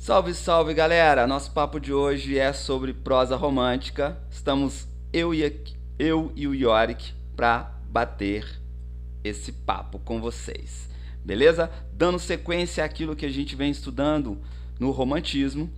Salve, salve galera! Nosso papo de hoje é sobre prosa romântica. Estamos eu e o Yorick para bater esse papo com vocês, beleza? Dando sequência àquilo que a gente vem estudando no romantismo.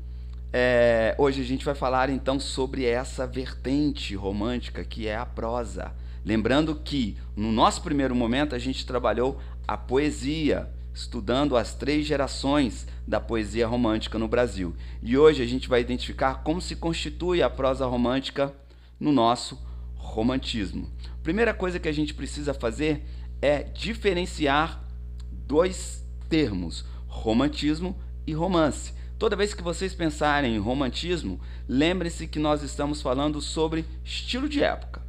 Hoje a gente vai falar então sobre essa vertente romântica que é a prosa. Lembrando que no nosso primeiro momento a gente trabalhou a poesia, estudando as 3 gerações da poesia romântica no Brasil. E hoje a gente vai identificar como se constitui a prosa romântica no nosso romantismo. Primeira coisa que a gente precisa fazer é diferenciar 2 termos, romantismo e romance. Toda vez que vocês pensarem em romantismo, lembrem-se que nós estamos falando sobre estilo de época.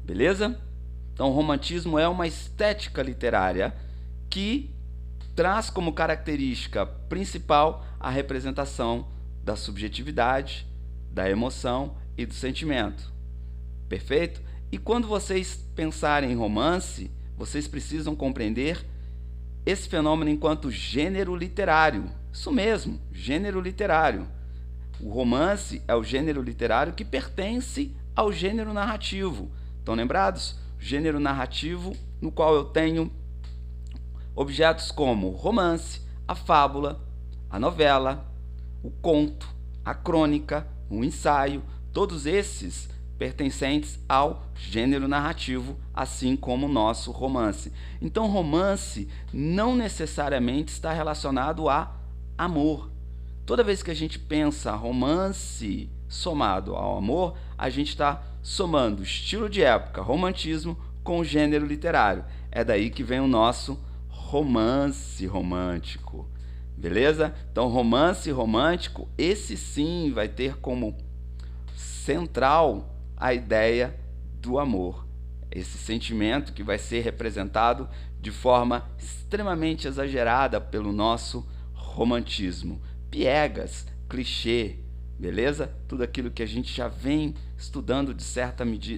Beleza? Então, o romantismo é uma estética literária que traz como característica principal a representação da subjetividade, da emoção e do sentimento. Perfeito? E quando vocês pensarem em romance, vocês precisam compreender esse fenômeno enquanto gênero literário. Isso mesmo, gênero literário. O romance é o gênero literário que pertence ao gênero narrativo. Estão lembrados? Gênero narrativo no qual eu tenho objetos como o romance, a fábula, a novela, o conto, a crônica, o ensaio, todos esses pertencentes ao gênero narrativo, assim como o nosso romance. Então, romance não necessariamente está relacionado a amor. Toda vez que a gente pensa romance somado ao amor, a gente está somando estilo de época, romantismo, com o gênero literário. É daí que vem o nosso romance romântico. Beleza? Então, romance romântico, esse sim vai ter como central a ideia do amor. Esse sentimento que vai ser representado de forma extremamente exagerada pelo nosso romantismo. Piegas, clichê, beleza? Tudo aquilo que a gente já vem estudando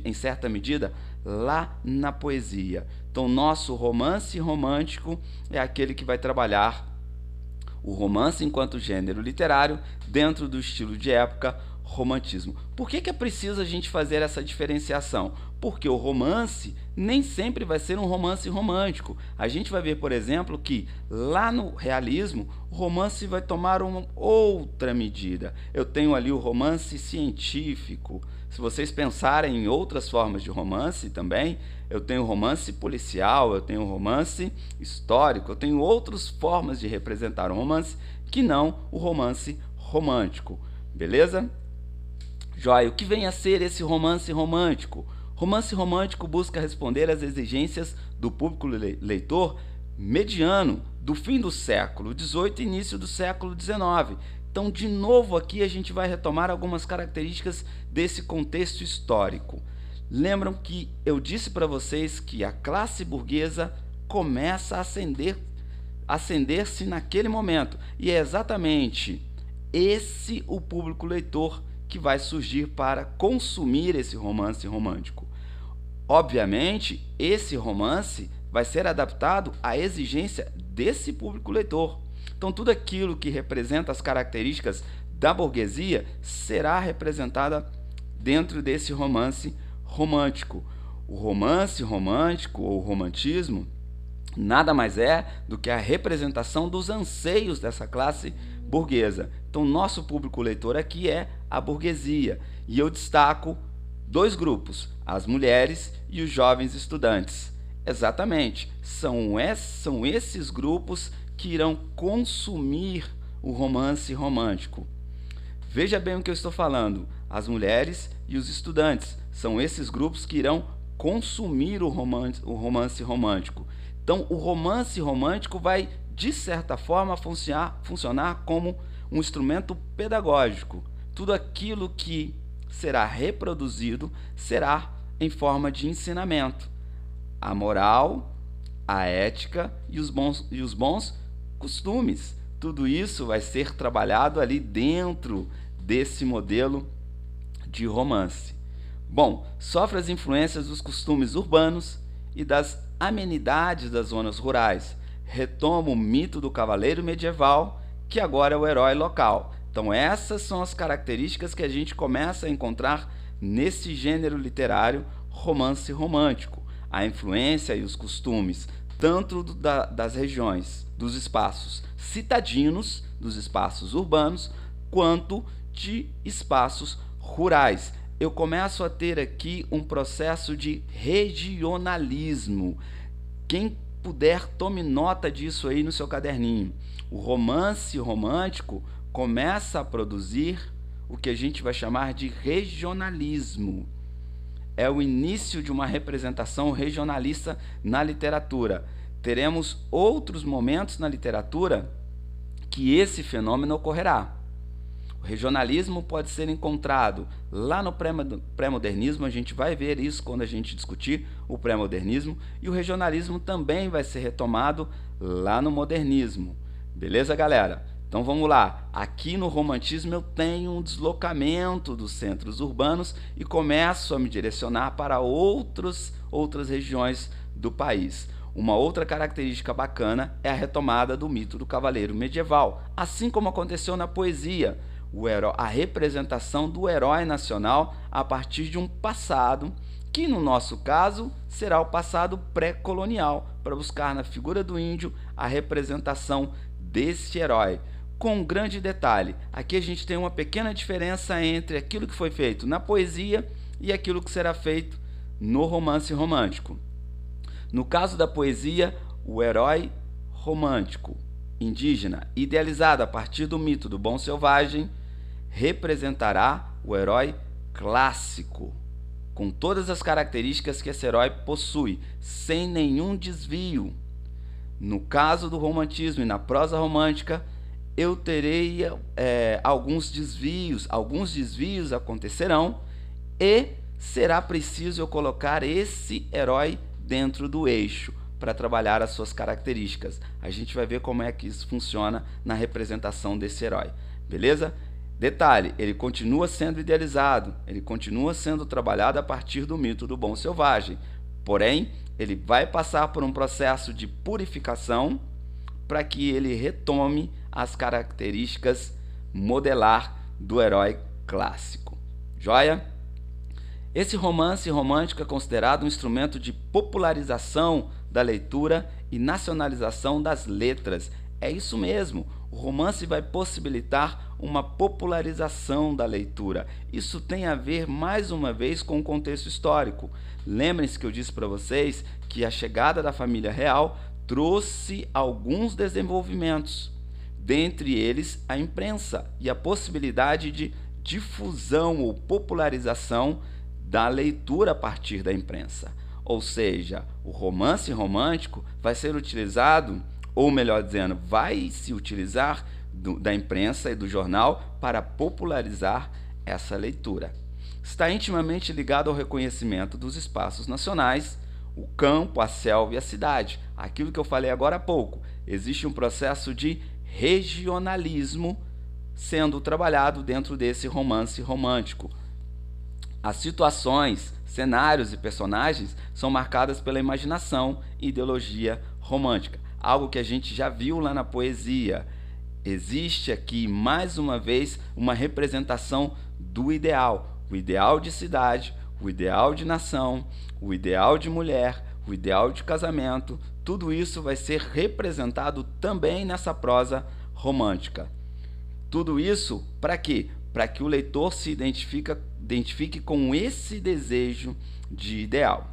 em certa medida lá na poesia. Então, nosso romance romântico é aquele que vai trabalhar o romance enquanto gênero literário dentro do estilo de época, romantismo. Por que é preciso a gente fazer essa diferenciação? Porque o romance nem sempre vai ser um romance romântico. A gente vai ver, por exemplo, que lá no realismo, o romance vai tomar uma outra medida. Eu tenho ali o romance científico. Se vocês pensarem em outras formas de romance também, eu tenho romance policial, eu tenho romance histórico, eu tenho outras formas de representar o romance que não o romance romântico. Beleza? Joia, o que vem a ser esse romance romântico? Romance romântico busca responder às exigências do público leitor mediano do fim do século XVIII e início do século XIX. Então, de novo aqui a gente vai retomar algumas características desse contexto histórico. Lembram que eu disse para vocês que a classe burguesa começa a ascender-se naquele momento. E é exatamente esse o público leitor que vai surgir para consumir esse romance romântico. Obviamente, esse romance vai ser adaptado à exigência desse público leitor. Então, tudo aquilo que representa as características da burguesia será representada dentro desse romance romântico. O romance romântico ou romantismo nada mais é do que a representação dos anseios dessa classe burguesa. Então, nosso público leitor aqui é a burguesia. E eu destaco 2 grupos, as mulheres e os jovens estudantes. Exatamente, são esses grupos que irão consumir o romance romântico. Veja bem o que eu estou falando. As mulheres e os estudantes são esses grupos que irão consumir o romance romântico. Então, o romance romântico vai, de certa forma, funcionar como um instrumento pedagógico. Tudo aquilo que será reproduzido será em forma de ensinamento. A moral, a ética e os bons costumes. Tudo isso vai ser trabalhado ali dentro desse modelo de romance. Bom, sofre as influências dos costumes urbanos e das amenidades das zonas rurais. Retoma o mito do cavaleiro medieval que agora é o herói local. Então essas são as características que a gente começa a encontrar nesse gênero literário romance romântico. A influência e os costumes, tanto das regiões, dos espaços citadinos, dos espaços urbanos, quanto de espaços rurais. Eu começo a ter aqui um processo de regionalismo. Quem puder, tome nota disso aí no seu caderninho. O romance romântico começa a produzir o que a gente vai chamar de regionalismo. É o início de uma representação regionalista na literatura. Teremos outros momentos na literatura que esse fenômeno ocorrerá. O regionalismo pode ser encontrado lá no pré-modernismo, a gente vai ver isso quando a gente discutir o pré-modernismo, e o regionalismo também vai ser retomado lá no modernismo. Beleza, galera? Então vamos lá. Aqui no romantismo eu tenho um deslocamento dos centros urbanos e começo a me direcionar para outras regiões do país. Uma outra característica bacana é a retomada do mito do cavaleiro medieval, assim como aconteceu na poesia. A representação do herói nacional a partir de um passado, que no nosso caso será o passado pré-colonial, para buscar na figura do índio a representação desse herói. Com um grande detalhe, aqui a gente tem uma pequena diferença entre aquilo que foi feito na poesia e aquilo que será feito no romance romântico. No caso da poesia, o herói romântico indígena, idealizado a partir do mito do bom selvagem, representará o herói clássico, com todas as características que esse herói possui, sem nenhum desvio. No caso do romantismo e na prosa romântica, eu terei alguns desvios acontecerão e será preciso eu colocar esse herói dentro do eixo para trabalhar as suas características. A gente vai ver como é que isso funciona na representação desse herói, beleza? Detalhe, ele continua sendo idealizado, ele continua sendo trabalhado a partir do mito do bom selvagem, porém, ele vai passar por um processo de purificação para que ele retome as características modelar do herói clássico. Joia? Esse romance romântico é considerado um instrumento de popularização da leitura e nacionalização das letras. É isso mesmo, o romance vai possibilitar uma popularização da leitura. Isso tem a ver, mais uma vez, com o contexto histórico. Lembrem-se que eu disse para vocês que a chegada da família real trouxe alguns desenvolvimentos, dentre eles a imprensa e a possibilidade de difusão ou popularização da leitura a partir da imprensa. Ou seja, o romance romântico vai ser utilizado, ou melhor dizendo, vai se utilizar da imprensa e do jornal para popularizar essa leitura. Está intimamente ligado ao reconhecimento dos espaços nacionais, o campo, a selva e a cidade. Aquilo que eu falei agora há pouco. Existe um processo de regionalismo sendo trabalhado dentro desse romance romântico. As situações, cenários e personagens são marcadas pela imaginação e ideologia romântica, algo que a gente já viu lá na poesia. Existe aqui, mais uma vez, uma representação do ideal, o ideal de cidade, o ideal de nação, o ideal de mulher, o ideal de casamento. Tudo isso vai ser representado também nessa prosa romântica. Tudo isso para quê? Para que o leitor se identifique com esse desejo de ideal.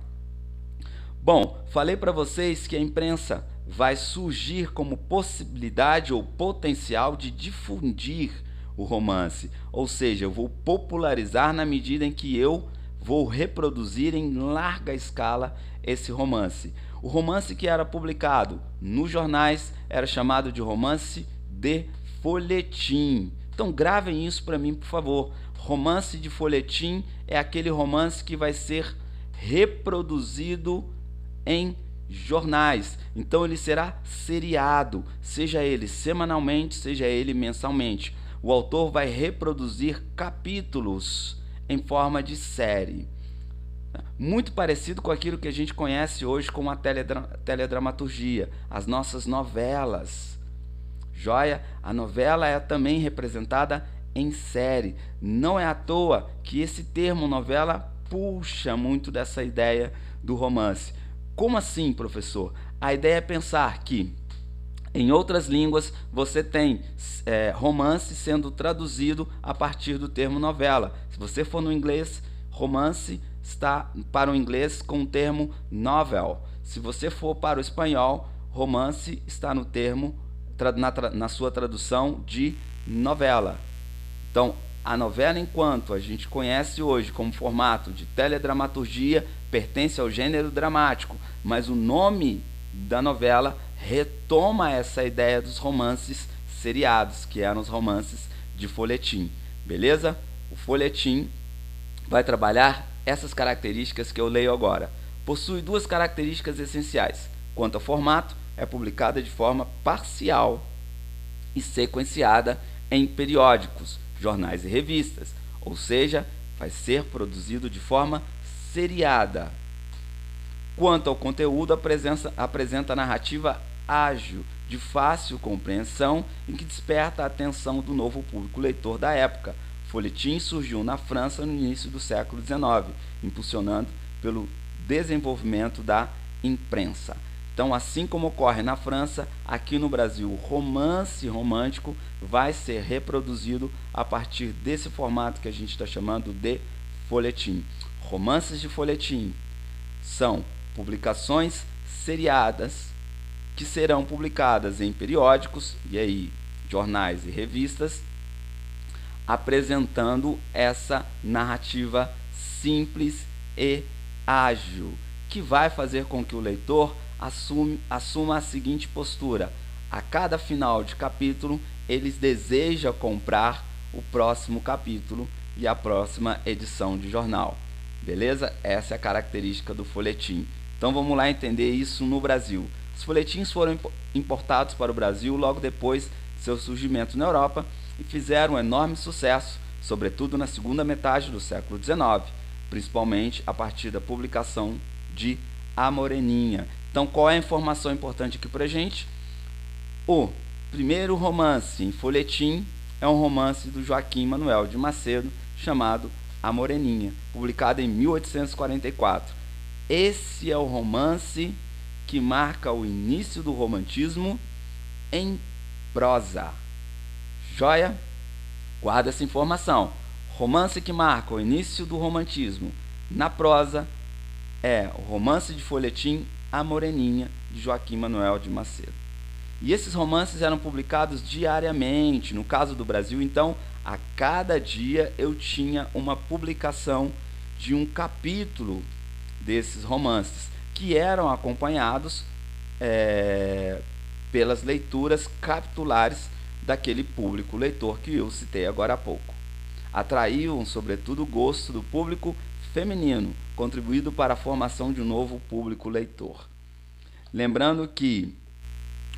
Bom, falei para vocês que a imprensa vai surgir como possibilidade ou potencial de difundir o romance, ou seja, eu vou popularizar na medida em que eu vou reproduzir em larga escala esse romance. O romance que era publicado nos jornais era chamado de romance de folhetim. Então gravem isso para mim, por favor. Romance de folhetim é aquele romance que vai ser reproduzido em jornais. Então ele será seriado, seja ele semanalmente, seja ele mensalmente. O autor vai reproduzir capítulos em forma de série. Muito parecido com aquilo que a gente conhece hoje como a teledramaturgia, as nossas novelas. Joia? A novela é também representada em série. Não é à toa que esse termo novela puxa muito dessa ideia do romance. Como assim, professor? A ideia é pensar que em outras línguas você tem romance sendo traduzido a partir do termo novela. Se você for no inglês, romance está para o inglês com o termo novel. Se você for para o espanhol, romance está no termo na sua tradução de novela. Então, a novela, enquanto a gente conhece hoje como formato de teledramaturgia, pertence ao gênero dramático, mas o nome da novela retoma essa ideia dos romances seriados, que eram os romances de folhetim. Beleza? O folhetim vai trabalhar essas características que eu leio agora. Possui duas características essenciais. Quanto ao formato, é publicada de forma parcial e sequenciada em periódicos, jornais e revistas, ou seja, vai ser produzido de forma seriada. Quanto ao conteúdo, apresenta narrativa ágil, de fácil compreensão e que desperta a atenção do novo público leitor da época. O folhetim surgiu na França no início do século XIX, impulsionando pelo desenvolvimento da imprensa. Então, assim como ocorre na França, aqui no Brasil, o romance romântico vai ser reproduzido a partir desse formato que a gente está chamando de folhetim. Romances de folhetim são publicações seriadas que serão publicadas em periódicos, e aí jornais e revistas, apresentando essa narrativa simples e ágil, que vai fazer com que o leitor assuma a seguinte postura: a cada final de capítulo, eles desejam comprar o próximo capítulo e a próxima edição de jornal. Beleza? Essa é a característica do folhetim. Então vamos lá entender isso no Brasil. Os folhetins foram importados para o Brasil logo depois de seu surgimento na Europa e fizeram um enorme sucesso, sobretudo na segunda metade do século XIX, principalmente a partir da publicação de A Moreninha. Então, qual é a informação importante aqui para a gente? O primeiro romance em folhetim é um romance do Joaquim Manuel de Macedo, chamado A Moreninha, publicado em 1844. Esse é o romance que marca o início do romantismo em prosa. Joia? Guarda essa informação. Romance que marca o início do romantismo na prosa é o romance de folhetim A Moreninha, de Joaquim Manuel de Macedo. E esses romances eram publicados diariamente. No caso do Brasil, então, a cada dia eu tinha uma publicação de um capítulo desses romances, que eram acompanhados pelas leituras capitulares daquele público leitor que eu citei agora há pouco. Atraíam, sobretudo, o gosto do público feminino, contribuindo para a formação de um novo público leitor. Lembrando que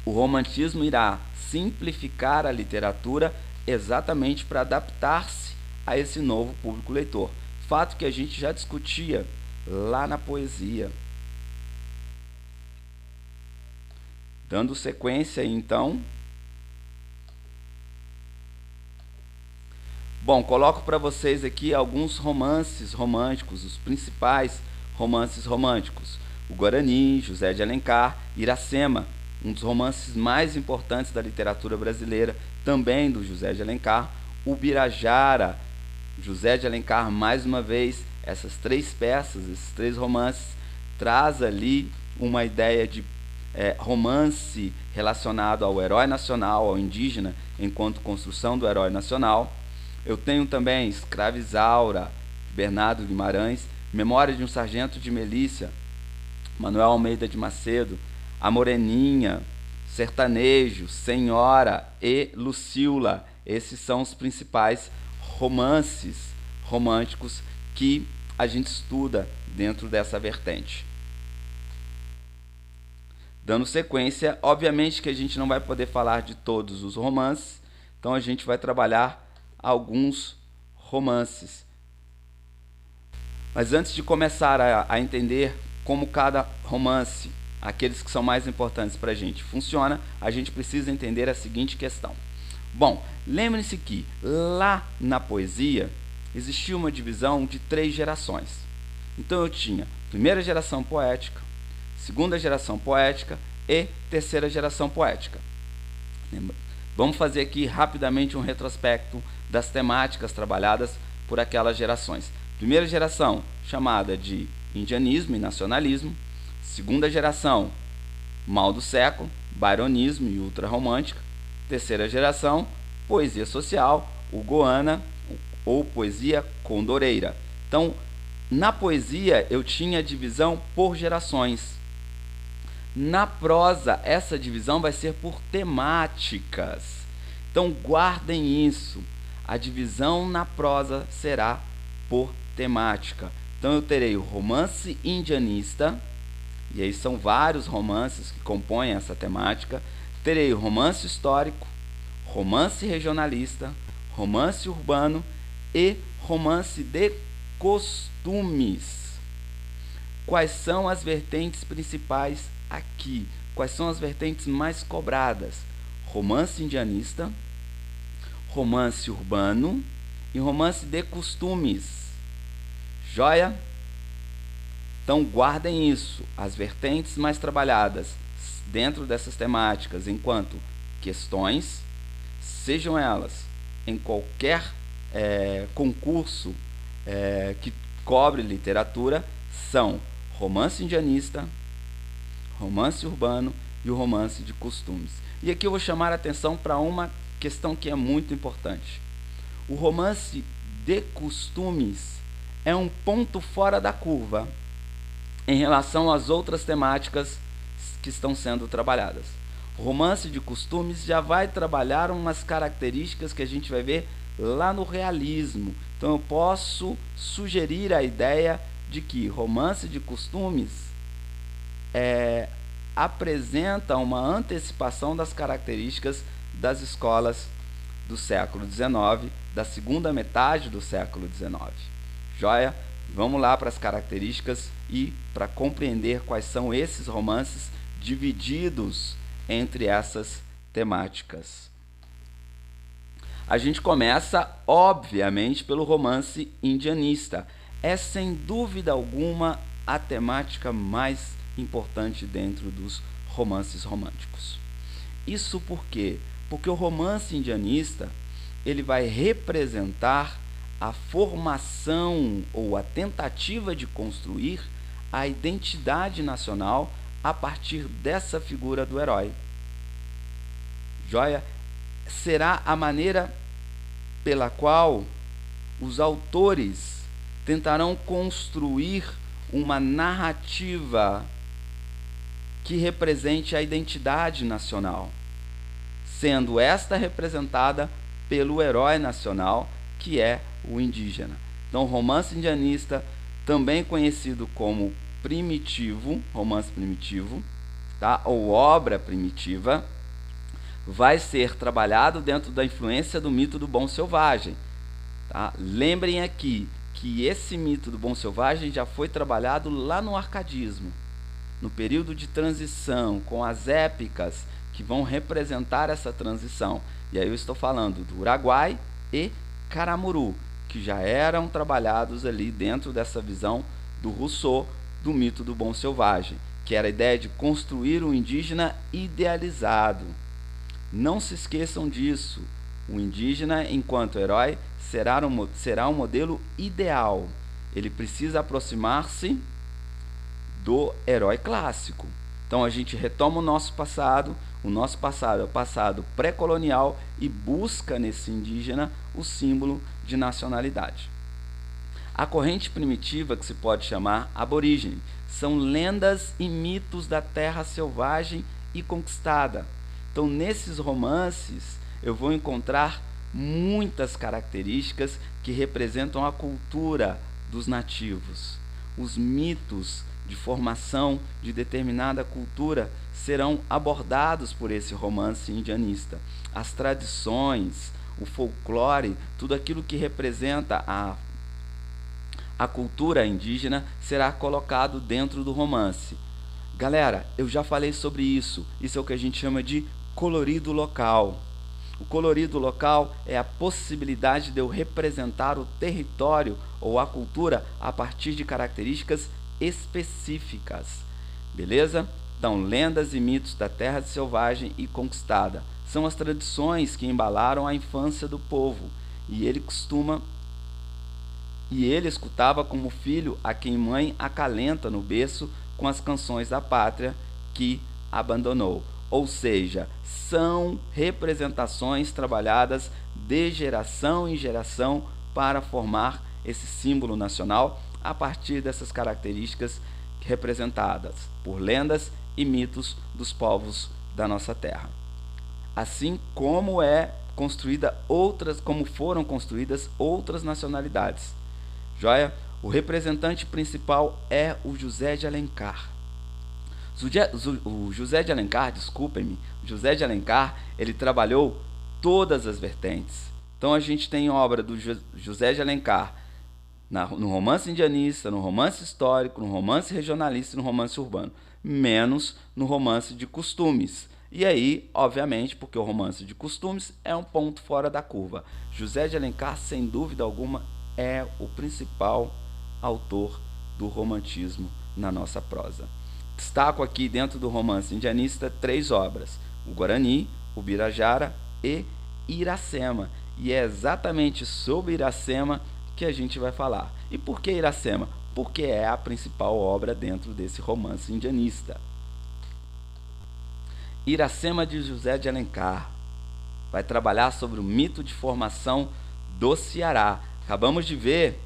o romantismo irá simplificar a literatura exatamente para adaptar-se a esse novo público leitor, fato que a gente já discutia lá na poesia. Dando sequência, então, bom, coloco para vocês aqui alguns romances românticos, os principais romances românticos: o Guarani, José de Alencar, Iracema, um dos romances mais importantes da literatura brasileira, também do José de Alencar, o Birajara, José de Alencar, mais uma vez, essas três peças, esses três romances, traz ali uma ideia de romance relacionado ao herói nacional, ao indígena, enquanto construção do herói nacional. Eu tenho também Escravizaura, de Bernardo Guimarães, Memória de um Sargento de Milícia, Manuel Almeida de Macedo, A Moreninha, Sertanejo, Senhora e Lucila. Esses são os principais romances românticos que a gente estuda dentro dessa vertente. Dando sequência, obviamente que a gente não vai poder falar de todos os romances, então a gente vai trabalhar alguns romances. Mas antes de começar a entender como cada romance aqueles que são mais importantes para a gente, funciona, a gente precisa entender a seguinte questão. Bom, lembre-se que lá na poesia existia uma divisão de 3 gerações. Então eu tinha primeira geração poética, segunda geração poética e terceira geração poética. Vamos fazer aqui rapidamente um retrospecto das temáticas trabalhadas por aquelas gerações. Primeira geração, chamada de indianismo e nacionalismo. Segunda geração, mal do século, byronismo e ultrarromântica. Terceira geração, poesia social, hugoana ou poesia condoreira. Então, na poesia eu tinha divisão por gerações. Na prosa, essa divisão vai ser por temáticas. Então, guardem isso. A divisão na prosa será por temática. Então, eu terei o romance indianista, e aí são vários romances que compõem essa temática. Terei o romance histórico, romance regionalista, romance urbano e romance de costumes. Quais são as vertentes principais aqui? Quais são as vertentes mais cobradas? Romance indianista, romance urbano e romance de costumes. Joia? Então guardem isso, as vertentes mais trabalhadas dentro dessas temáticas enquanto questões, sejam elas em qualquer concurso que cobre literatura, são romance indianista, romance urbano e o romance de costumes. E aqui eu vou chamar a atenção para uma questão que é muito importante. O romance de costumes é um ponto fora da curva em relação às outras temáticas que estão sendo trabalhadas. O romance de costumes já vai trabalhar umas características que a gente vai ver lá no realismo. Então eu posso sugerir a ideia de que romance de costumes apresenta uma antecipação das características das escolas do século XIX, da segunda metade do século XIX. Joia? Vamos lá para as características e para compreender quais são esses romances divididos entre essas temáticas. A gente começa, obviamente, pelo romance indianista. É, sem dúvida alguma, a temática mais importante dentro dos romances românticos. Isso por quê? Porque o romance indianista ele vai representar a formação ou a tentativa de construir a identidade nacional a partir dessa figura do herói. Joia? Será a maneira pela qual os autores tentarão construir uma narrativa que represente a identidade nacional, sendo esta representada pelo herói nacional, que é o indígena. Então, romance indianista, também conhecido como primitivo, romance primitivo, tá? Ou obra primitiva, vai ser trabalhado dentro da influência do mito do bom selvagem. Tá? Lembrem aqui que esse mito do bom selvagem já foi trabalhado lá no arcadismo, no período de transição, com as épicas que vão representar essa transição. E aí eu estou falando do Uruguai e Caramuru, que já eram trabalhados ali dentro dessa visão do Rousseau, do mito do bom selvagem, que era a ideia de construir um indígena idealizado. Não se esqueçam disso. O indígena, enquanto herói, será um modelo ideal. Ele precisa aproximar-se do herói clássico. Então a gente retoma o nosso passado é o passado pré-colonial e busca nesse indígena o símbolo de nacionalidade. A corrente primitiva, que se pode chamar aborígene, são lendas e mitos da terra selvagem e conquistada. Então, nesses romances, eu vou encontrar muitas características que representam a cultura dos nativos. Os mitos de formação de determinada cultura serão abordados por esse romance indianista. As tradições, o folclore, tudo aquilo que representa a cultura indígena será colocado dentro do romance. Galera, eu já falei sobre isso. Isso é o que a gente chama de colorido local. O colorido local é a possibilidade de eu representar o território ou a cultura a partir de características específicas. Beleza? Então, lendas e mitos da terra selvagem e conquistada são as tradições que embalaram a infância do povo, e ele escutava como filho a quem mãe acalenta no berço com as canções da pátria que abandonou. Ou seja, são representações trabalhadas de geração em geração para formar esse símbolo nacional a partir dessas características representadas por lendas e mitos dos povos da nossa terra. Assim como foram construídas outras nacionalidades. Joia? O representante principal é o José de Alencar. O José de Alencar, desculpem-me, José de Alencar, ele trabalhou todas as vertentes. Então a gente tem obra do José de Alencar no romance indianista, no romance histórico, no romance regionalista e no romance urbano, menos no romance de costumes. E aí, obviamente, porque o romance de costumes é um ponto fora da curva. José de Alencar, sem dúvida alguma, é o principal autor do romantismo na nossa prosa. Destaco aqui dentro do romance indianista 3 obras: o Guarani, o Birajara e Iracema. E é exatamente sobre Iracema que a gente vai falar. E por que Iracema? Porque é a principal obra dentro desse romance indianista. Iracema de José de Alencar vai trabalhar sobre o mito de formação do Ceará. Acabamos de ver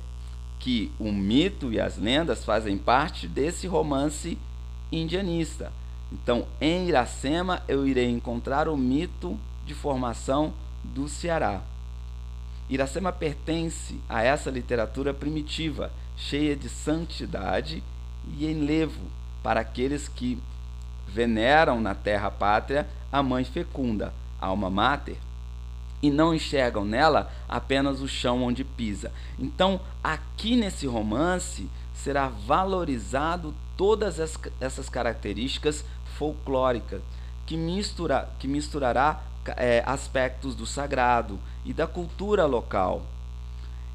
que o mito e as lendas fazem parte desse romance indianista. Então, em Iracema, eu irei encontrar o mito de formação do Ceará. Iracema pertence a essa literatura primitiva, cheia de santidade e enlevo para aqueles que veneram na terra pátria a mãe fecunda, alma mater, e não enxergam nela apenas o chão onde pisa. Então, aqui nesse romance, será valorizado todas essas características folclóricas, que misturará aspectos do sagrado e da cultura local.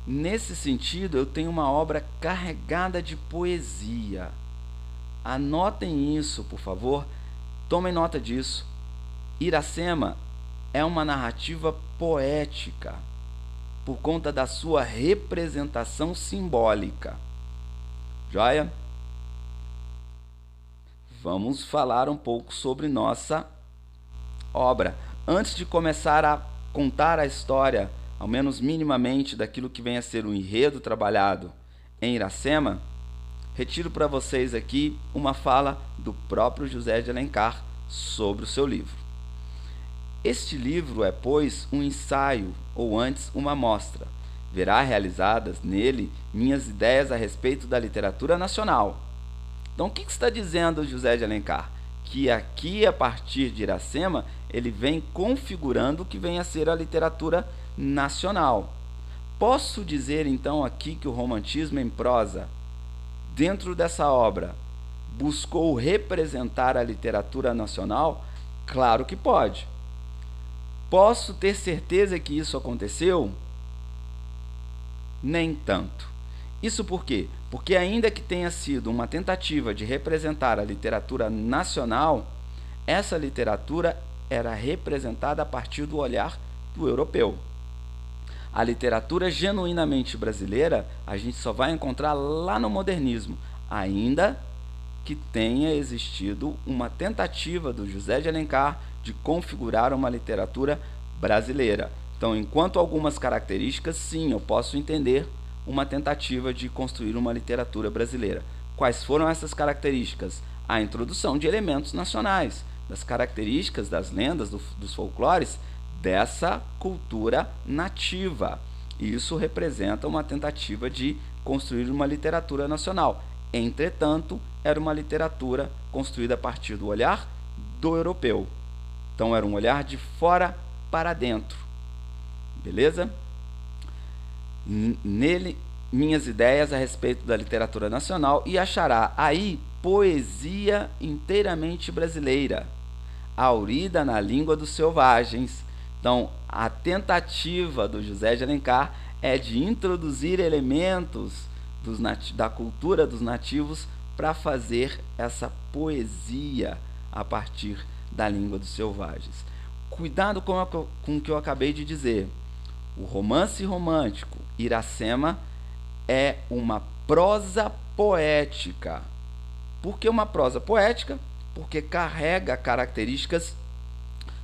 Nesse sentido, eu tenho uma obra carregada de poesia. Anotem isso, por favor. Tomem nota disso. Iracema é uma narrativa poética por conta da sua representação simbólica. Joia? Vamos falar um pouco sobre nossa obra. Antes de começar a contar a história, ao menos minimamente, daquilo que vem a ser o enredo trabalhado em Iracema, retiro para vocês aqui uma fala do próprio José de Alencar sobre o seu livro. Este livro é, pois, um ensaio, ou antes, uma mostra. Verá realizadas nele minhas ideias a respeito da literatura nacional. Então, o que está dizendo José de Alencar? Que aqui, a partir de Iracema, ele vem configurando o que vem a ser a literatura nacional. Posso dizer, então, aqui que o romantismo em prosa, dentro dessa obra, buscou representar a literatura nacional? Claro que pode. Posso ter certeza que isso aconteceu? Nem tanto. Isso por quê? Porque ainda que tenha sido uma tentativa de representar a literatura nacional, essa literatura era representada a partir do olhar do europeu. A literatura genuinamente brasileira a gente só vai encontrar lá no modernismo, ainda que tenha existido uma tentativa do José de Alencar de configurar uma literatura brasileira. Então, enquanto algumas características, sim, eu posso entender uma tentativa de construir uma literatura brasileira. Quais foram essas características? A introdução de elementos nacionais, das características das lendas, dos folclores, dessa cultura nativa. Isso representa uma tentativa de construir uma literatura nacional. Entretanto, era uma literatura construída a partir do olhar do europeu. Então, era um olhar de fora para dentro. Beleza? Nele, minhas ideias a respeito da literatura nacional e achará aí poesia inteiramente brasileira, haurida na língua dos selvagens. Então, a tentativa do José de Alencar é de introduzir elementos da cultura dos nativos para fazer essa poesia a partir da língua dos selvagens. Cuidado com o que eu acabei de dizer. O romance romântico Iracema é uma prosa poética. Por que uma prosa poética? Porque carrega características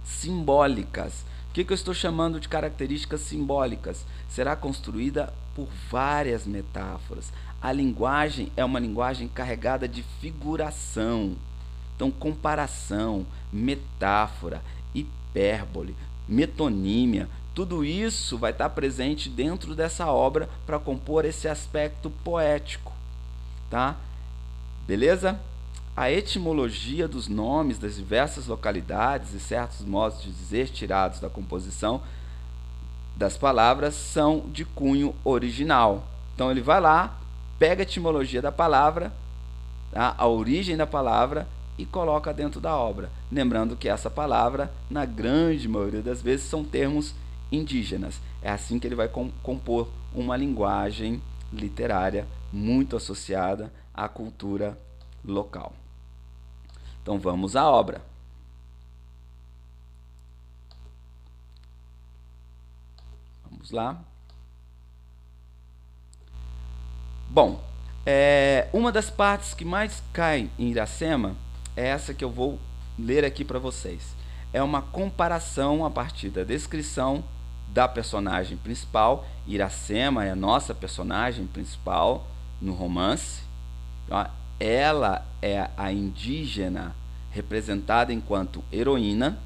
simbólicas. O que eu estou chamando de características simbólicas? Será construída por várias metáforas. A linguagem é uma linguagem carregada de figuração. Então, comparação, metáfora, hipérbole, metonímia, tudo isso vai estar presente dentro dessa obra para compor esse aspecto poético, tá? Beleza? A etimologia dos nomes das diversas localidades e certos modos de dizer tirados da composição das palavras são de cunho original. Então ele vai lá, pega a etimologia da palavra, tá? A origem da palavra, e coloca dentro da obra. Lembrando que essa palavra, na grande maioria das vezes, são termos indígenas. É assim que ele vai compor uma linguagem literária muito associada à cultura local. Então vamos à obra. Vamos lá. Bom, uma das partes que mais cai em Iracema é essa que eu vou ler aqui para vocês. É uma comparação a partir da descrição da personagem principal. Iracema é a nossa personagem principal no romance. Ela é a indígena representada enquanto heroína.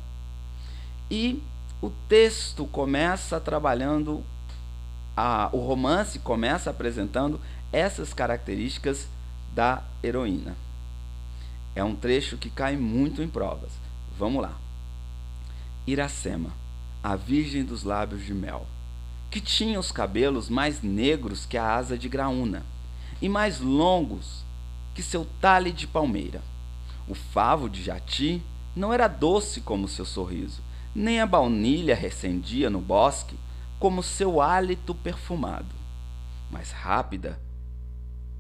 E o texto começa trabalhando, o romance começa apresentando essas características da heroína. É um trecho que cai muito em provas. Vamos lá. Iracema, a virgem dos lábios de mel, que tinha os cabelos mais negros que a asa de graúna, e mais longos que seu talhe de palmeira. O favo de jati não era doce como seu sorriso, nem a baunilha recendia no bosque como seu hálito perfumado. Mais rápida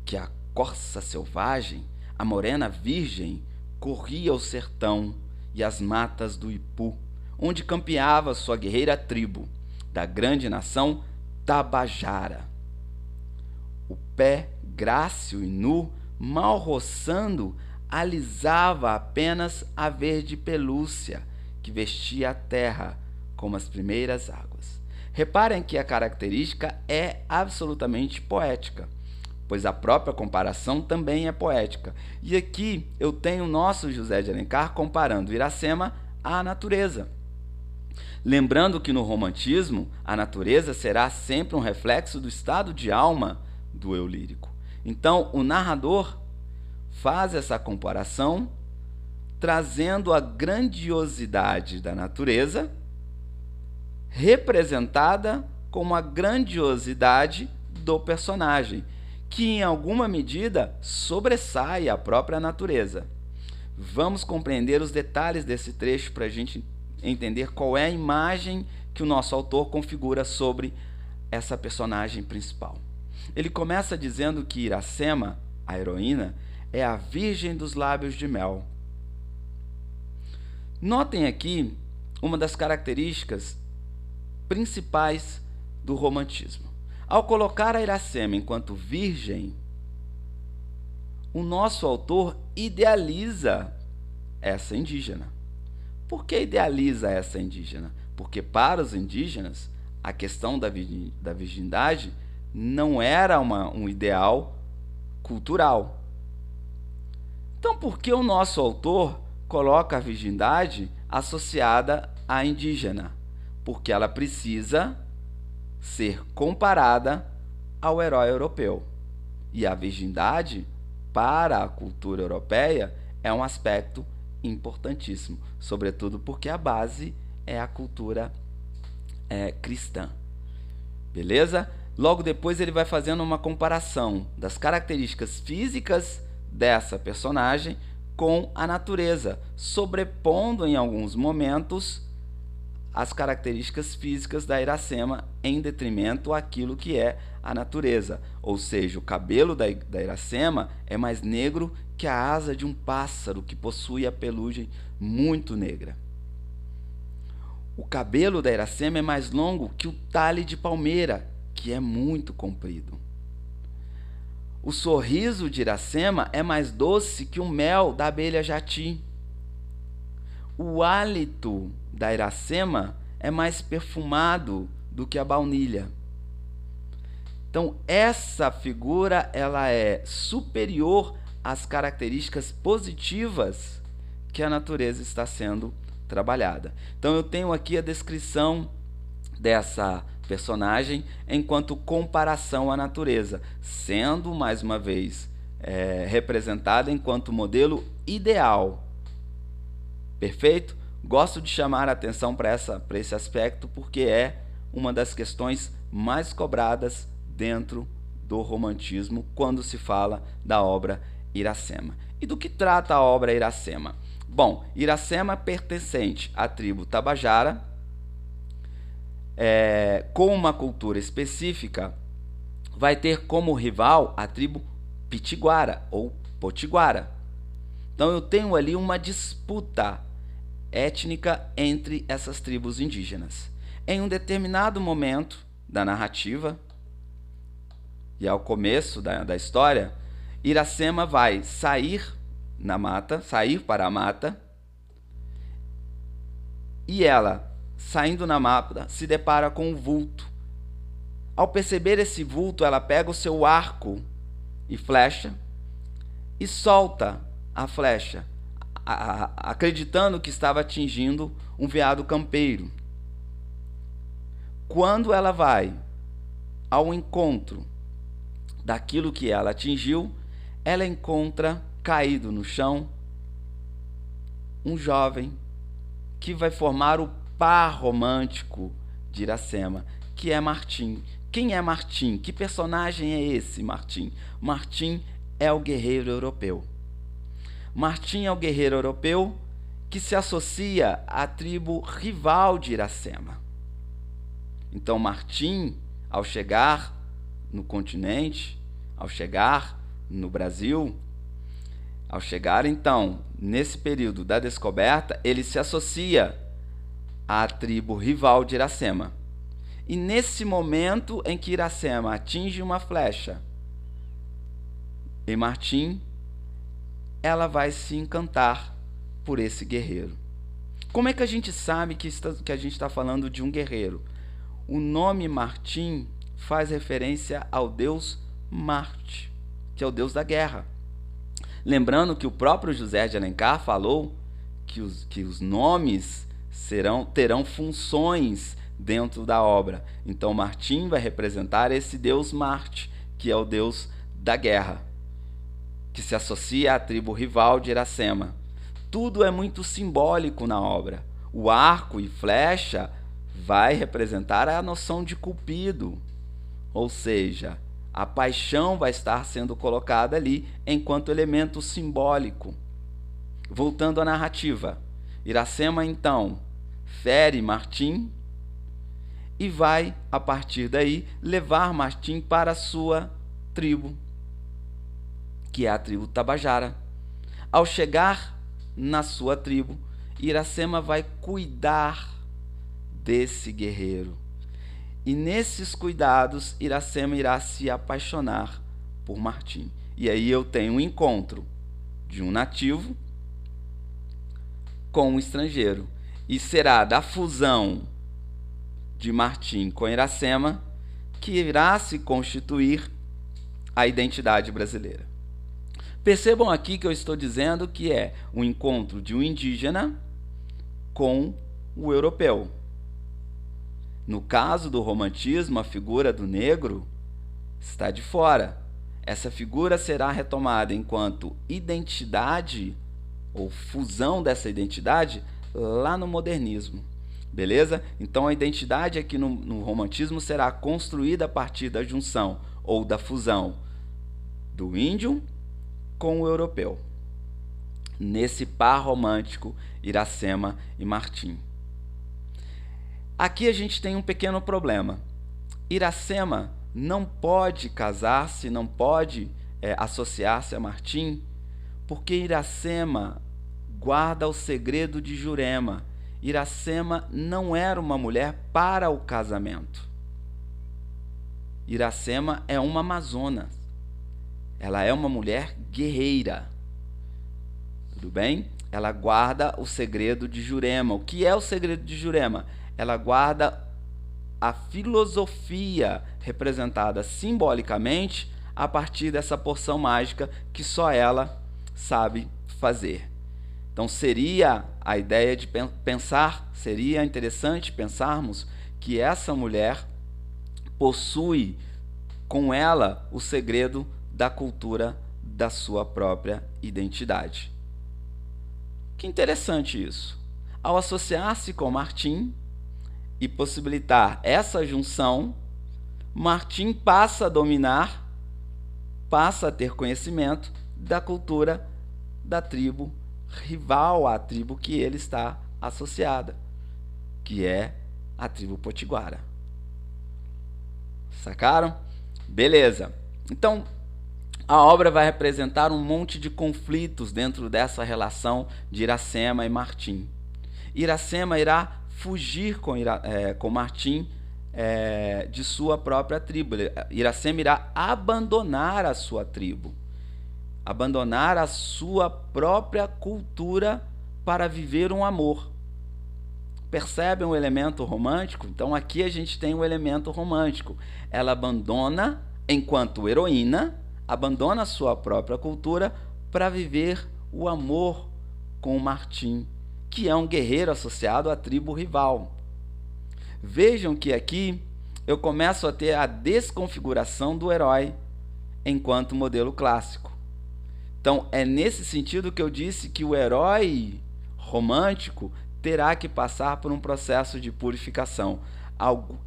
que a corça selvagem, a morena virgem corria o sertão e as matas do Ipu, onde campeava sua guerreira tribo, da grande nação Tabajara. O pé grácil e nu, mal roçando, alisava apenas a verde pelúcia que vestia a terra como as primeiras águas. Reparem que a característica é absolutamente poética, pois a própria comparação também é poética. E aqui eu tenho o nosso José de Alencar comparando Iracema à natureza. Lembrando que no romantismo, a natureza será sempre um reflexo do estado de alma do eu lírico. Então, o narrador faz essa comparação, trazendo a grandiosidade da natureza, representada como a grandiosidade do personagem, que em alguma medida sobressai a própria natureza. Vamos compreender os detalhes desse trecho para a gente entender qual é a imagem que o nosso autor configura sobre essa personagem principal. Ele começa dizendo que Iracema, a heroína, é a virgem dos lábios de mel. Notem aqui uma das características principais do romantismo. Ao colocar a Iracema enquanto virgem, o nosso autor idealiza essa indígena. Por que idealiza essa indígena? Porque para os indígenas, a questão da virgindade não era um ideal cultural. Então, por que o nosso autor coloca a virgindade associada à indígena? Porque ela precisa ser comparada ao herói europeu. E a virgindade, para a cultura europeia, é um aspecto importantíssimo, sobretudo porque a base é a cultura cristã. Beleza? Logo depois ele vai fazendo uma comparação das características físicas dessa personagem com a natureza, sobrepondo em alguns momentos as características físicas da Iracema em detrimento àquilo que é a natureza. Ou seja, o cabelo da Iracema é mais negro que a asa de um pássaro que possui a pelugem muito negra. O cabelo da Iracema é mais longo que o talhe de palmeira, que é muito comprido. O sorriso de Iracema é mais doce que o mel da abelha jati. O hálito da Iracema é mais perfumado do que a baunilha. Então, essa figura ela é superior às características positivas que a natureza está sendo trabalhada. Então, eu tenho aqui a descrição dessa personagem enquanto comparação à natureza, sendo, mais uma vez, representada enquanto modelo ideal. Perfeito? Gosto de chamar a atenção para esse aspecto porque é uma das questões mais cobradas dentro do romantismo quando se fala da obra Iracema. E do que trata a obra Iracema? Bom, Iracema pertencente à tribo Tabajara, com uma cultura específica, vai ter como rival a tribo Pitiguara ou Potiguara. Então eu tenho ali uma disputa étnica entre essas tribos indígenas. Em um determinado momento da narrativa, e ao começo da história, Iracema vai sair para a mata, e ela, saindo na mata, se depara com um vulto. Ao perceber esse vulto, ela pega o seu arco e flecha e solta a flecha, acreditando que estava atingindo um veado campeiro. Quando ela vai ao encontro daquilo que ela atingiu, ela encontra caído no chão um jovem que vai formar o par romântico de Iracema, que é Martim. Quem é Martim? Que personagem é esse Martim? Martim é o guerreiro europeu. Martim é o guerreiro europeu que se associa à tribo rival de Iracema. Então Martim, ao chegar no continente, ao chegar no Brasil, ao chegar então nesse período da descoberta, ele se associa à tribo rival de Iracema. E nesse momento em que Iracema atinge uma flecha em Martim, ela vai se encantar por esse guerreiro. Como é que a gente sabe que a gente está falando de um guerreiro? O nome Martim faz referência ao deus Marte, que é o deus da guerra. Lembrando que o próprio José de Alencar falou que os nomes terão funções dentro da obra. Então Martim vai representar esse deus Marte, que é o deus da guerra, que se associa à tribo rival de Iracema. Tudo é muito simbólico na obra. O arco e flecha vai representar a noção de Cupido, ou seja, a paixão vai estar sendo colocada ali enquanto elemento simbólico. Voltando à narrativa, Iracema então fere Martim e vai, a partir daí, levar Martim para a sua tribo, que é a tribo Tabajara. Ao chegar na sua tribo, Iracema vai cuidar desse guerreiro. E nesses cuidados, Iracema irá se apaixonar por Martim. E aí eu tenho um encontro de um nativo com um estrangeiro. E será da fusão de Martim com Iracema que irá se constituir a identidade brasileira. Percebam aqui que eu estou dizendo que é o encontro de um indígena com o europeu. No caso do romantismo, a figura do negro está de fora. Essa figura será retomada enquanto identidade ou fusão dessa identidade lá no modernismo. Beleza? Então a identidade aqui no romantismo será construída a partir da junção ou da fusão do índio com o europeu. Nesse par romântico, Iracema e Martim. Aqui a gente tem um pequeno problema. Iracema não pode casar-se, não pode associar-se a Martim, porque Iracema guarda o segredo de Jurema. Iracema não era uma mulher para o casamento. Iracema é uma amazona. Ela é uma mulher guerreira. Tudo bem? Ela guarda o segredo de Jurema. O que é o segredo de Jurema? Ela guarda a filosofia representada simbolicamente a partir dessa porção mágica que só ela sabe fazer. Então seria a ideia de pensar, seria interessante pensarmos que essa mulher possui com ela o segredo da cultura da sua própria identidade. Que interessante isso. Ao associar-se com Martim e possibilitar essa junção, Martim passa a dominar, passa a ter conhecimento da cultura da tribo rival à tribo que ele está associada, que é a tribo potiguara. Sacaram? Beleza. Então, a obra vai representar um monte de conflitos dentro dessa relação de Iracema e Martim. Iracema irá fugir com Martim de sua própria tribo. Iracema irá abandonar a sua tribo, abandonar a sua própria cultura para viver um amor. Percebem o elemento romântico? Então aqui a gente tem um elemento romântico. Ela abandona, enquanto heroína, abandona a sua própria cultura para viver o amor com Martim, que é um guerreiro associado à tribo rival. Vejam que aqui eu começo a ter a desconfiguração do herói enquanto modelo clássico. Então é nesse sentido que eu disse que o herói romântico terá que passar por um processo de purificação.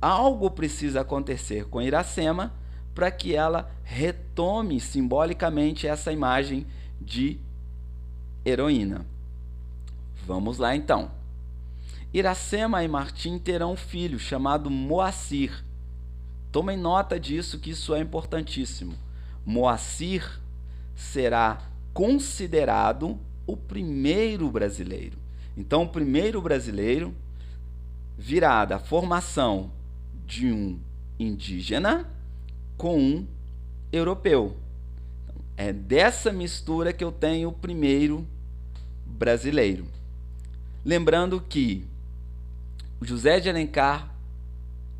Algo precisa acontecer com Iracema para que ela retome simbolicamente essa imagem de heroína. Vamos lá então. Iracema e Martim terão um filho chamado Moacir. Tomem nota disso, que isso é importantíssimo. Moacir será considerado o primeiro brasileiro. Então, o primeiro brasileiro virá da formação de um indígena com um europeu. É dessa mistura que eu tenho o primeiro brasileiro. Lembrando que José de Alencar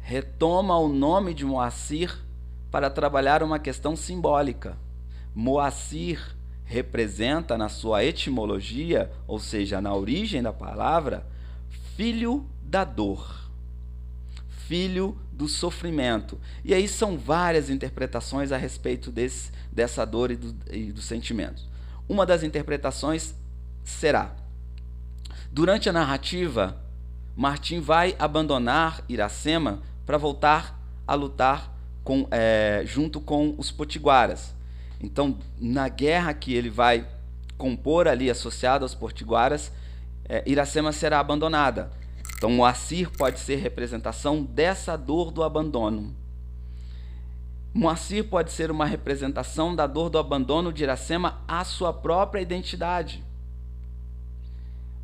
retoma o nome de Moacir para trabalhar uma questão simbólica. Moacir representa na sua etimologia, ou seja, na origem da palavra, filho da dor, filho do sofrimento. E aí são várias interpretações a respeito dessa dor e dos sentimentos. Uma das interpretações será: durante a narrativa, Martim vai abandonar Iracema para voltar a lutar junto com os potiguaras. Então, na guerra que ele vai compor ali, associado aos potiguaras, Iracema será abandonada. Então, Moacir pode ser representação dessa dor do abandono. Moacir pode ser uma representação da dor do abandono de Iracema à sua própria identidade.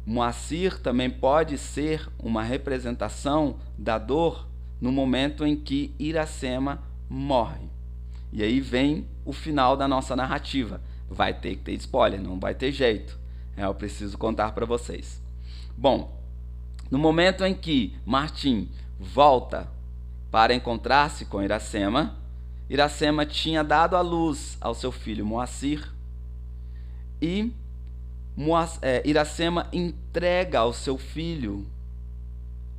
Moacir também pode ser uma representação da dor no momento em que Iracema morre. E aí vem o final da nossa narrativa. Vai ter que ter spoiler, não vai ter jeito. Eu preciso contar para vocês. Bom, no momento em que Martim volta para encontrar-se com Iracema, Iracema tinha dado à luz ao seu filho Moacir e Iracema entrega ao seu filho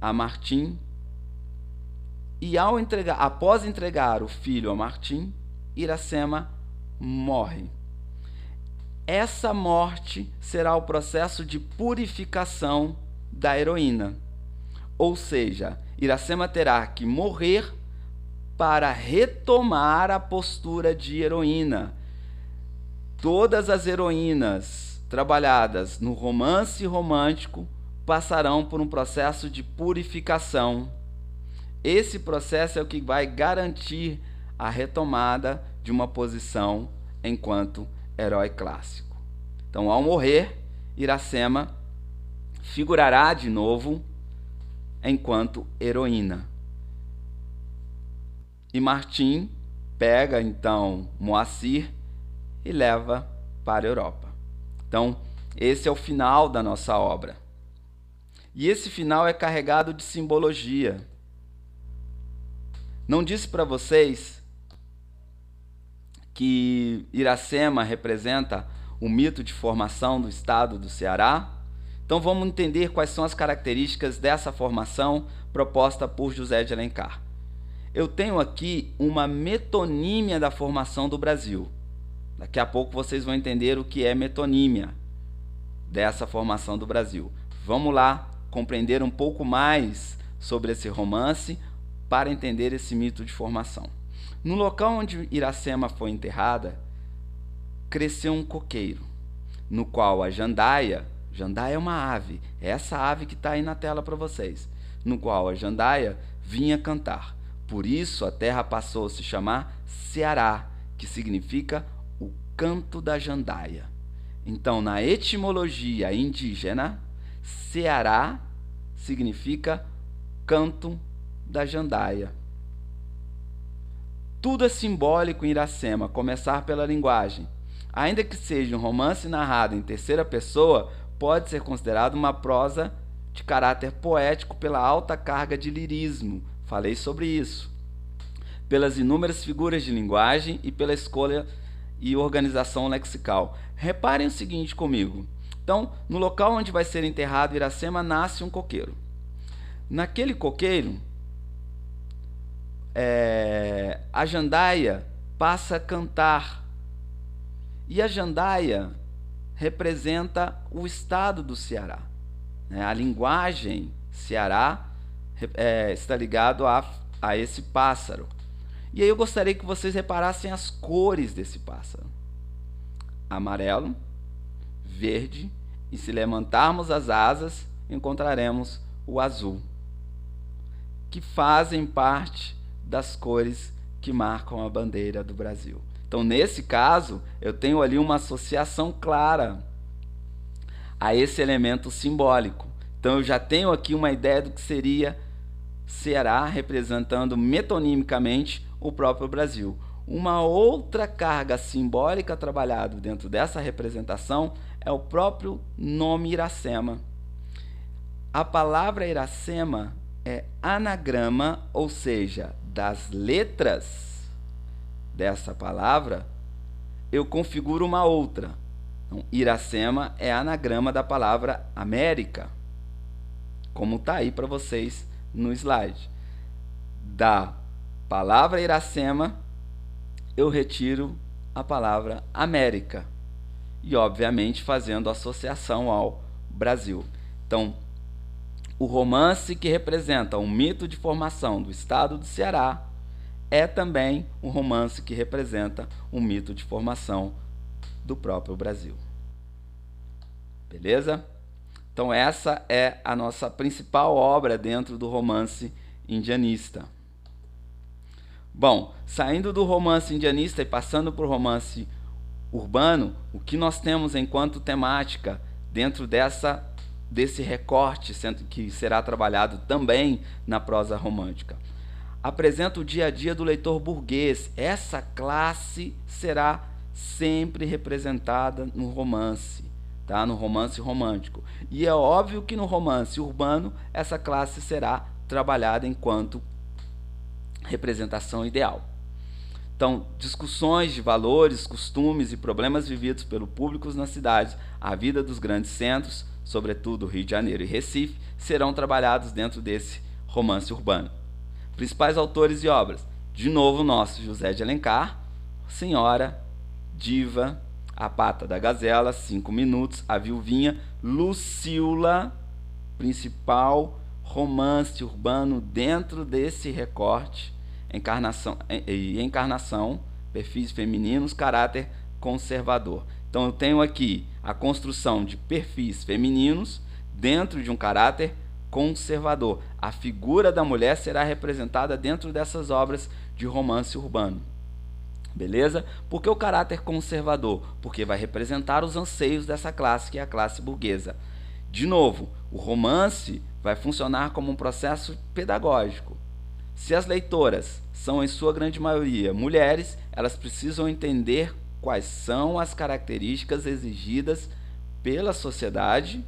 a Martim, e após entregar o filho a Martim, Iracema morre. Essa morte será o processo de purificação da heroína. Ou seja, Iracema terá que morrer para retomar a postura de heroína. Todas as heroínas trabalhadas no romance romântico passarão por um processo de purificação. Esse processo é o que vai garantir a retomada de uma posição enquanto herói clássico. Então, ao morrer, Iracema figurará de novo enquanto heroína. E Martim pega então Moacir e leva para a Europa. Então, esse é o final da nossa obra. E esse final é carregado de simbologia. Não disse para vocês que Iracema representa o mito de formação do estado do Ceará? Então vamos entender quais são as características dessa formação proposta por José de Alencar. Eu tenho aqui uma metonímia da formação do Brasil. Daqui a pouco vocês vão entender o que é metonímia dessa formação do Brasil. Vamos lá compreender um pouco mais sobre esse romance para entender esse mito de formação. No local onde Iracema foi enterrada, cresceu um coqueiro, no qual a jandaia é uma ave, é essa ave que está aí na tela para vocês, no qual a jandaia vinha cantar. Por isso a terra passou a se chamar Ceará, que significa o canto da jandaia. Então, na etimologia indígena, Ceará significa canto da jandaia. Tudo é simbólico em Iracema, começar pela linguagem. Ainda que seja um romance narrado em terceira pessoa, pode ser considerado uma prosa de caráter poético pela alta carga de lirismo. Falei sobre isso. Pelas inúmeras figuras de linguagem e pela escolha e organização lexical. Reparem o seguinte comigo. Então, no local onde vai ser enterrado Iracema, nasce um coqueiro. Naquele coqueiro, a jandaia passa a cantar. E a jandaia representa o estado do Ceará. A linguagem Ceará está ligado a esse pássaro. E aí eu gostaria que vocês reparassem as cores desse pássaro. Amarelo, verde, e se levantarmos as asas, encontraremos o azul, que fazem parte das cores que marcam a bandeira do Brasil. Então, nesse caso, eu tenho ali uma associação clara a esse elemento simbólico. Então, eu já tenho aqui uma ideia do que seria Ceará, representando metonimicamente o próprio Brasil. Uma outra carga simbólica trabalhada dentro dessa representação é o próprio nome Iracema. A palavra Iracema é anagrama, ou seja, das letras dessa palavra, eu configuro uma outra. Então, Iracema é anagrama da palavra América, como está aí para vocês no slide. Da palavra Iracema, eu retiro a palavra América, e obviamente fazendo associação ao Brasil. Então, o romance que representa um mito de formação do estado do Ceará é também um romance que representa um mito de formação do próprio Brasil. Beleza? Então essa é a nossa principal obra dentro do romance indianista. Bom, saindo do romance indianista e passando para o romance urbano, o que nós temos enquanto temática dentro desse recorte que será trabalhado também na prosa romântica? Apresenta o dia a dia do leitor burguês. Essa classe será sempre representada no romance, tá? No romance romântico. E é óbvio que no romance urbano essa classe será trabalhada enquanto representação ideal. Então, discussões de valores, costumes e problemas vividos pelo público nas cidades, a vida dos grandes centros, sobretudo Rio de Janeiro e Recife, serão trabalhados dentro desse romance urbano. Principais autores e obras: de novo nosso José de Alencar, Senhora, Diva, A Pata da Gazela, 5 Minutos, A Viuvinha, Lucila, principal romance urbano dentro desse recorte, encarnação, perfis femininos, caráter conservador. Então eu tenho aqui a construção de perfis femininos dentro de um caráter conservador. A figura da mulher será representada dentro dessas obras de romance urbano. Beleza? Por que o caráter conservador? Porque vai representar os anseios dessa classe, que é a classe burguesa. De novo, o romance vai funcionar como um processo pedagógico. Se as leitoras são, em sua grande maioria, mulheres, elas precisam entender quais são as características exigidas pela sociedade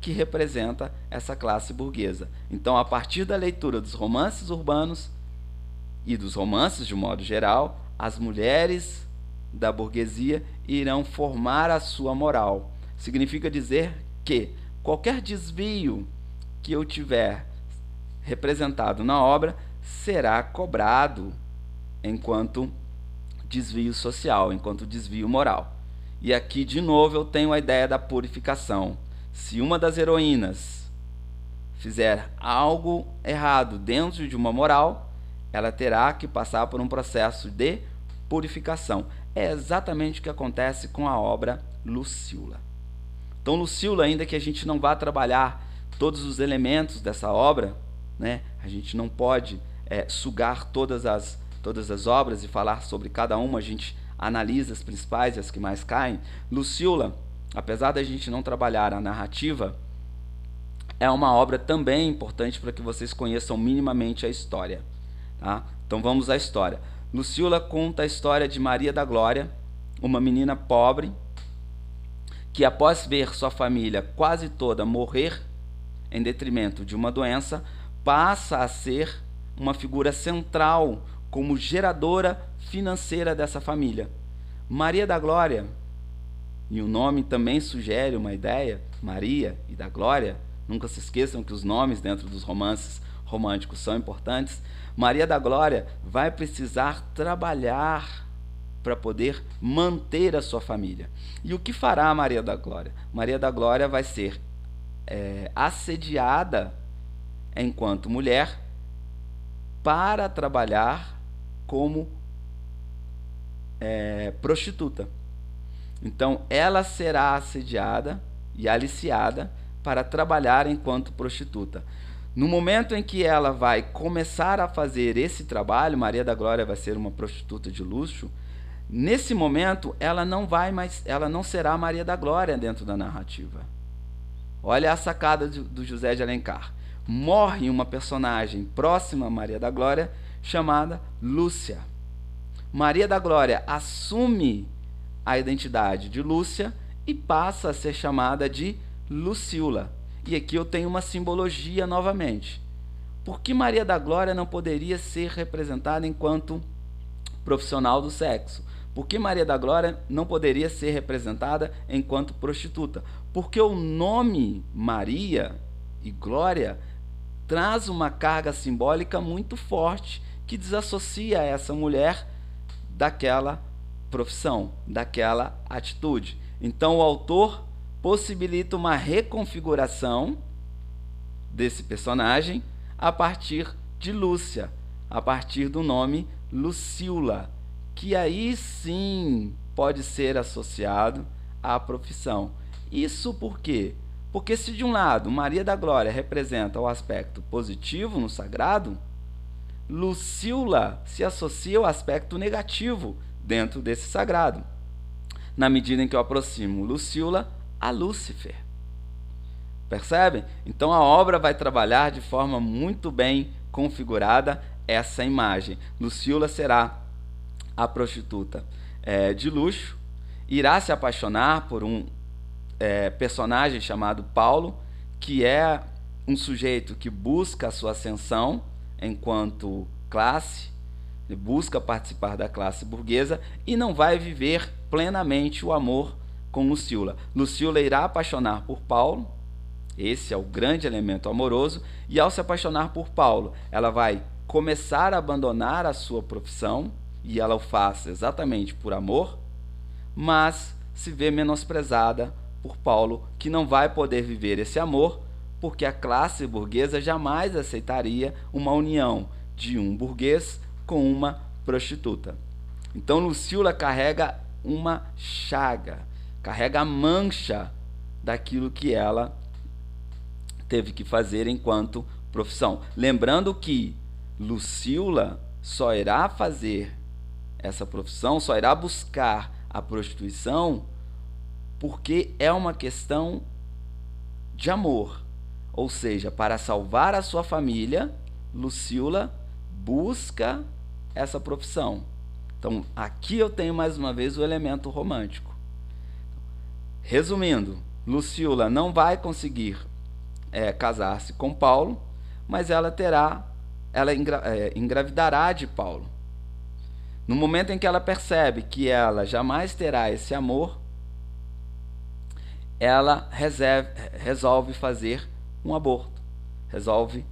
que representa essa classe burguesa. Então, a partir da leitura dos romances urbanos e dos romances de modo geral, as mulheres da burguesia irão formar a sua moral. Significa dizer que qualquer desvio que eu tiver representado na obra será cobrado enquanto desvio social, enquanto desvio moral. E aqui, de novo, eu tenho a ideia da purificação. Se uma das heroínas fizer algo errado dentro de uma moral, ela terá que passar por um processo de purificação. É exatamente o que acontece com a obra Lucíola. Então, Lucíola, ainda que a gente não vá trabalhar todos os elementos dessa obra, né, a gente não pode sugar todas as obras e falar sobre cada uma, a gente analisa as principais e as que mais caem. Lucíola, apesar da gente não trabalhar a narrativa, é uma obra também importante para que vocês conheçam minimamente a história. Tá? Então vamos à história. Lucíola conta a história de Maria da Glória, uma menina pobre, que após ver sua família quase toda morrer em detrimento de uma doença, passa a ser uma figura central como geradora financeira dessa família. Maria da Glória, e o nome também sugere uma ideia, Maria e da Glória, nunca se esqueçam que os nomes dentro dos romances românticos são importantes. Maria da Glória vai precisar trabalhar para poder manter a sua família. E o que fará a Maria da Glória? Maria da Glória vai ser assediada enquanto mulher para trabalhar como prostituta. Então, ela será assediada e aliciada para trabalhar enquanto prostituta. No momento em que ela vai começar a fazer esse trabalho, Maria da Glória vai ser uma prostituta de luxo. Nesse momento, ela não será Maria da Glória dentro da narrativa. Olha a sacada do José de Alencar. Morre uma personagem próxima a Maria da Glória, chamada Lúcia. Maria da Glória assume a identidade de Lúcia e passa a ser chamada de Lucíola. E aqui eu tenho uma simbologia novamente. Por que Maria da Glória não poderia ser representada enquanto profissional do sexo? Por que Maria da Glória não poderia ser representada enquanto prostituta? Porque o nome Maria e Glória traz uma carga simbólica muito forte que desassocia essa mulher daquela profissão, daquela atitude. Então o autor possibilita uma reconfiguração desse personagem a partir de Lúcia, a partir do nome Lucíola, que aí sim pode ser associado à profissão. Isso por quê? Porque se de um lado Maria da Glória representa o aspecto positivo no sagrado, Lucíola se associa ao aspecto negativo dentro desse sagrado, na medida em que eu aproximo Lucíola a Lúcifer. Percebem? Então a obra vai trabalhar de forma muito bem configurada essa imagem. Lucíola será a prostituta de luxo, irá se apaixonar por um personagem chamado Paulo, que é um sujeito que busca a sua ascensão enquanto classe, busca participar da classe burguesa e não vai viver plenamente o amor com Lucíola. Lucíola irá apaixonar por Paulo, esse é o grande elemento amoroso, e ao se apaixonar por Paulo, ela vai começar a abandonar a sua profissão, e ela o faz exatamente por amor, mas se vê menosprezada por Paulo, que não vai poder viver esse amor porque a classe burguesa jamais aceitaria uma união de um burguês com uma prostituta. Então Lucíula carrega uma chaga, carrega a mancha daquilo que ela teve que fazer enquanto profissão. Lembrando que Lucíula só irá fazer essa profissão, só irá buscar a prostituição porque é uma questão de amor. Ou seja, para salvar a sua família, Lucíula busca essa profissão. Então, aqui eu tenho mais uma vez o elemento romântico. Resumindo, Lucíula não vai conseguir casar-se com Paulo, mas ela engravidará de Paulo. No momento em que ela percebe que ela jamais terá esse amor, ela resolve fazer um aborto, resolve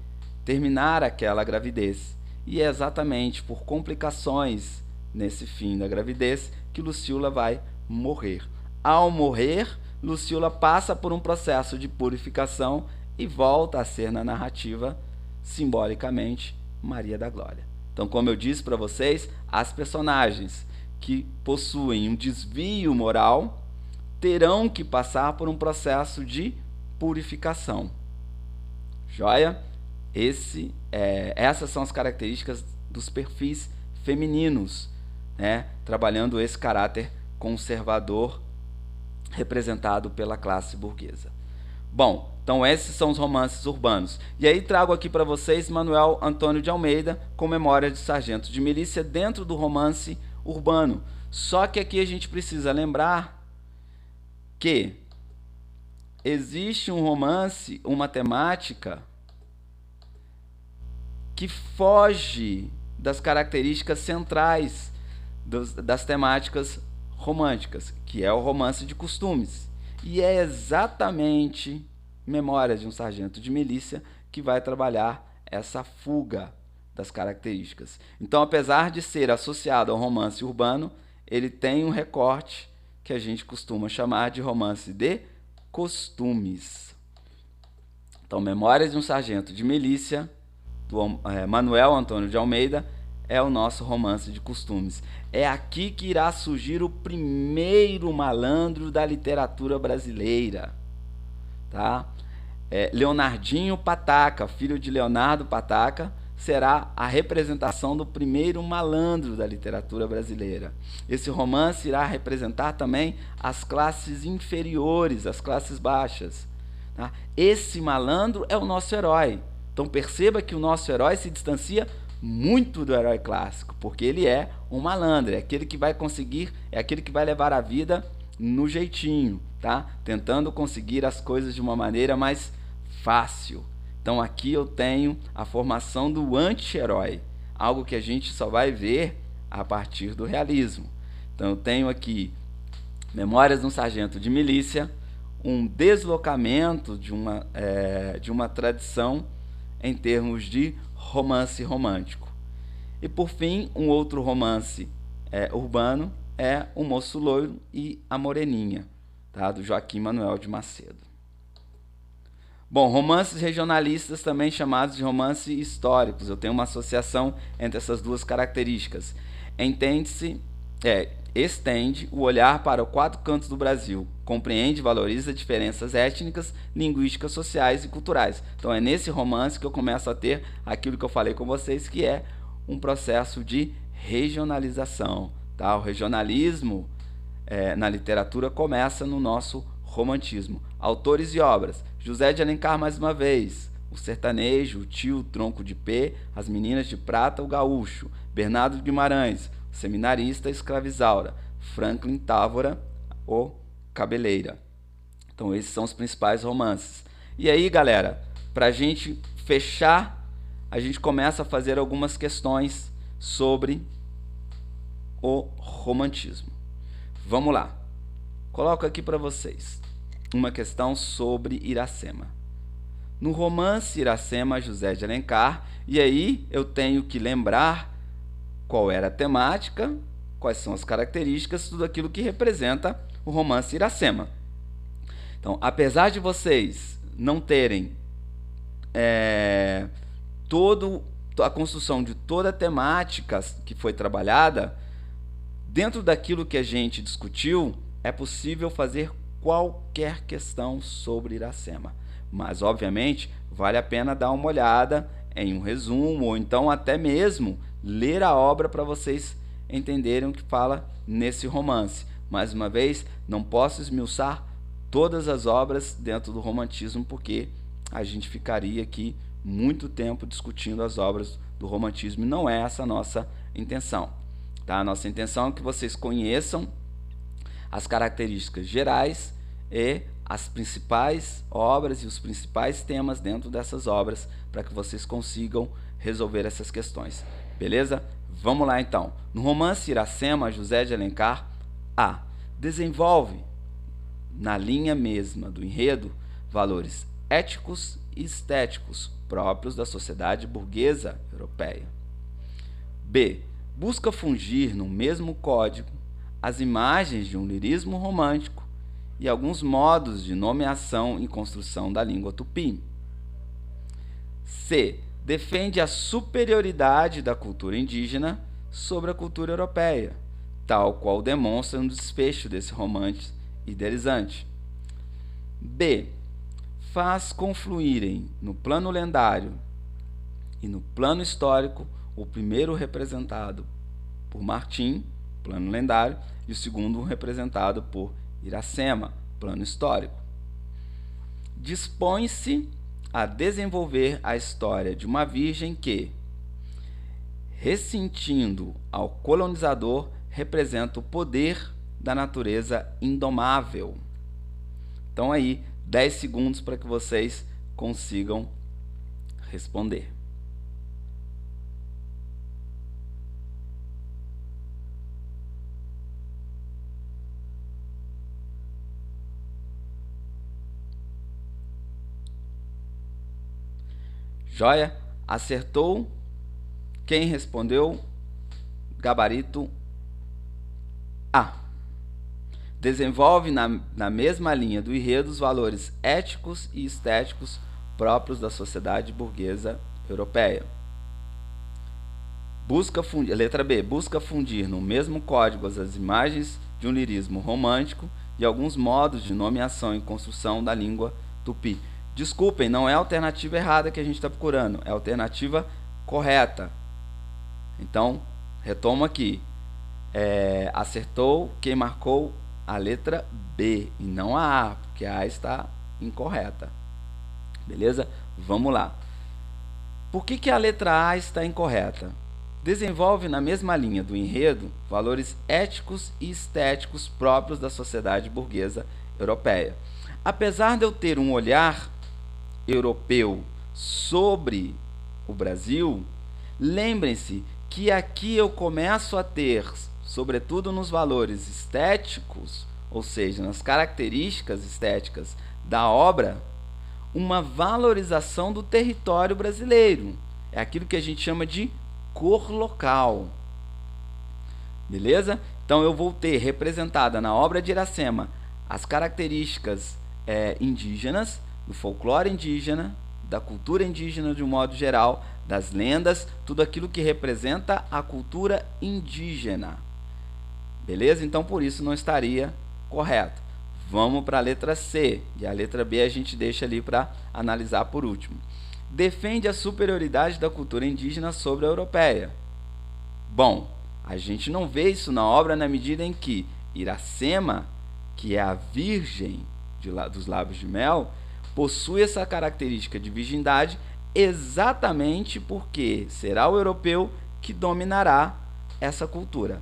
terminar aquela gravidez. E é exatamente por complicações nesse fim da gravidez que Lucíula vai morrer. Ao morrer, Lucíula passa por um processo de purificação e volta a ser, na narrativa, simbolicamente, Maria da Glória. Então, como eu disse para vocês, as personagens que possuem um desvio moral terão que passar por um processo de purificação. Joia? Essas são as características dos perfis femininos, né? Trabalhando esse caráter conservador representado pela classe burguesa. Bom, então esses são os romances urbanos. E aí trago aqui para vocês Manuel Antônio de Almeida com Memórias de Sargento de Milícia dentro do romance urbano. Só que aqui a gente precisa lembrar que existe um romance, uma temática que foge das características centrais das temáticas românticas, que é o romance de costumes. E é exatamente Memórias de um Sargento de Milícia que vai trabalhar essa fuga das características. Então, apesar de ser associado ao romance urbano, ele tem um recorte que a gente costuma chamar de romance de costumes. Então, Memórias de um Sargento de Milícia, do Manuel Antônio de Almeida, é o nosso romance de costumes. É aqui que irá surgir o primeiro malandro da literatura brasileira. Tá? Leonardinho Pataca, filho de Leonardo Pataca, será a representação do primeiro malandro da literatura brasileira. Esse romance irá representar também as classes inferiores, as classes baixas. Tá? Esse malandro é o nosso herói. Então perceba que o nosso herói se distancia muito do herói clássico, porque ele é um malandro, é aquele que vai conseguir, é aquele que vai levar a vida no jeitinho, tá? Tentando conseguir as coisas de uma maneira mais fácil. Então aqui eu tenho a formação do anti-herói, algo que a gente só vai ver a partir do realismo. Então eu tenho aqui Memórias de um Sargento de Milícia, um deslocamento de uma tradição em termos de romance romântico. E por fim, um outro romance urbano é O Moço Loiro e a Moreninha, tá? Do Joaquim Manuel de Macedo. Bom, romances regionalistas, também chamados de romances históricos. Eu tenho uma associação entre essas duas características. Estende o olhar para os quatro cantos do Brasil, compreende e valoriza diferenças étnicas, linguísticas, sociais e culturais. Então é nesse romance que eu começo a ter aquilo que eu falei com vocês, que é um processo de regionalização. Tá? O regionalismo na literatura começa no nosso romantismo. Autores e obras: José de Alencar, mais uma vez, o sertanejo, o tio, o tronco de pé, as meninas de prata, o gaúcho, Bernardo de Guimarães, o seminarista, Escravizaura, Franklin Távora, o Cabeleira. Então esses são os principais romances. E aí, galera, para a gente fechar, a gente começa a fazer algumas questões sobre o romantismo. Vamos lá. Coloco aqui para vocês uma questão sobre Iracema. No romance Iracema, José de Alencar, e aí eu tenho que lembrar qual era a temática, quais são as características, tudo aquilo que representa o romance Iracema. Então, apesar de vocês não terem a construção de toda a temática que foi trabalhada, dentro daquilo que a gente discutiu, é possível fazer qualquer questão sobre Iracema. Mas, obviamente, vale a pena dar uma olhada em um resumo, ou então até mesmo ler a obra para vocês entenderem o que fala nesse romance. Mais uma vez, não posso esmiuçar todas as obras dentro do romantismo, porque a gente ficaria aqui muito tempo discutindo as obras do romantismo, e não é essa a nossa intenção. Tá? A nossa intenção é que vocês conheçam as características gerais e as principais obras e os principais temas dentro dessas obras, para que vocês consigam resolver essas questões. Beleza? Vamos lá então. No romance Iracema, José de Alencar A. desenvolve, na linha mesma do enredo, valores éticos e estéticos próprios da sociedade burguesa europeia. B. busca fungir no mesmo código as imagens de um lirismo romântico e alguns modos de nomeação e construção da língua tupi. C. defende a superioridade da cultura indígena sobre a cultura europeia, tal qual demonstra no desfecho desse romance idealizante. B. faz confluírem no plano lendário e no plano histórico o primeiro representado por Martim, plano lendário, e o segundo representado por Iracema, plano histórico. Dispõe-se a desenvolver a história de uma virgem que, ressentindo ao colonizador, representa o poder da natureza indomável. Então aí, 10 segundos para que vocês consigam responder. Joia? Acertou? Quem respondeu? Gabarito A. Desenvolve na mesma linha do enredo os valores éticos e estéticos próprios da sociedade burguesa europeia. Letra B. Busca fundir no mesmo código as imagens de um lirismo romântico e alguns modos de nomeação e construção da língua tupi. Desculpem, não é a alternativa errada que a gente está procurando, é a alternativa correta. Então, retomo aqui. Acertou quem marcou a letra B e não a A, porque a A está incorreta. Beleza? Vamos lá. Por que a letra A está incorreta? Desenvolve na mesma linha do enredo valores éticos e estéticos próprios da sociedade burguesa europeia. Apesar de eu ter um olhar europeu sobre o Brasil, lembrem-se que aqui eu começo a ter, sobretudo nos valores estéticos, ou seja, nas características estéticas da obra, uma valorização do território brasileiro. É aquilo que a gente chama de cor local. Beleza? Então eu vou ter representada na obra de Iracema as características indígenas, do folclore indígena, da cultura indígena de um modo geral, das lendas, tudo aquilo que representa a cultura indígena. Beleza? Então por isso não estaria correto. Vamos para a letra C, e a letra B a gente deixa ali para analisar por último. Defende a superioridade da cultura indígena sobre a europeia. Bom, a gente não vê isso na obra na medida em que Iracema, que é a virgem dos lábios de mel, possui essa característica de virgindade exatamente porque será o europeu que dominará essa cultura.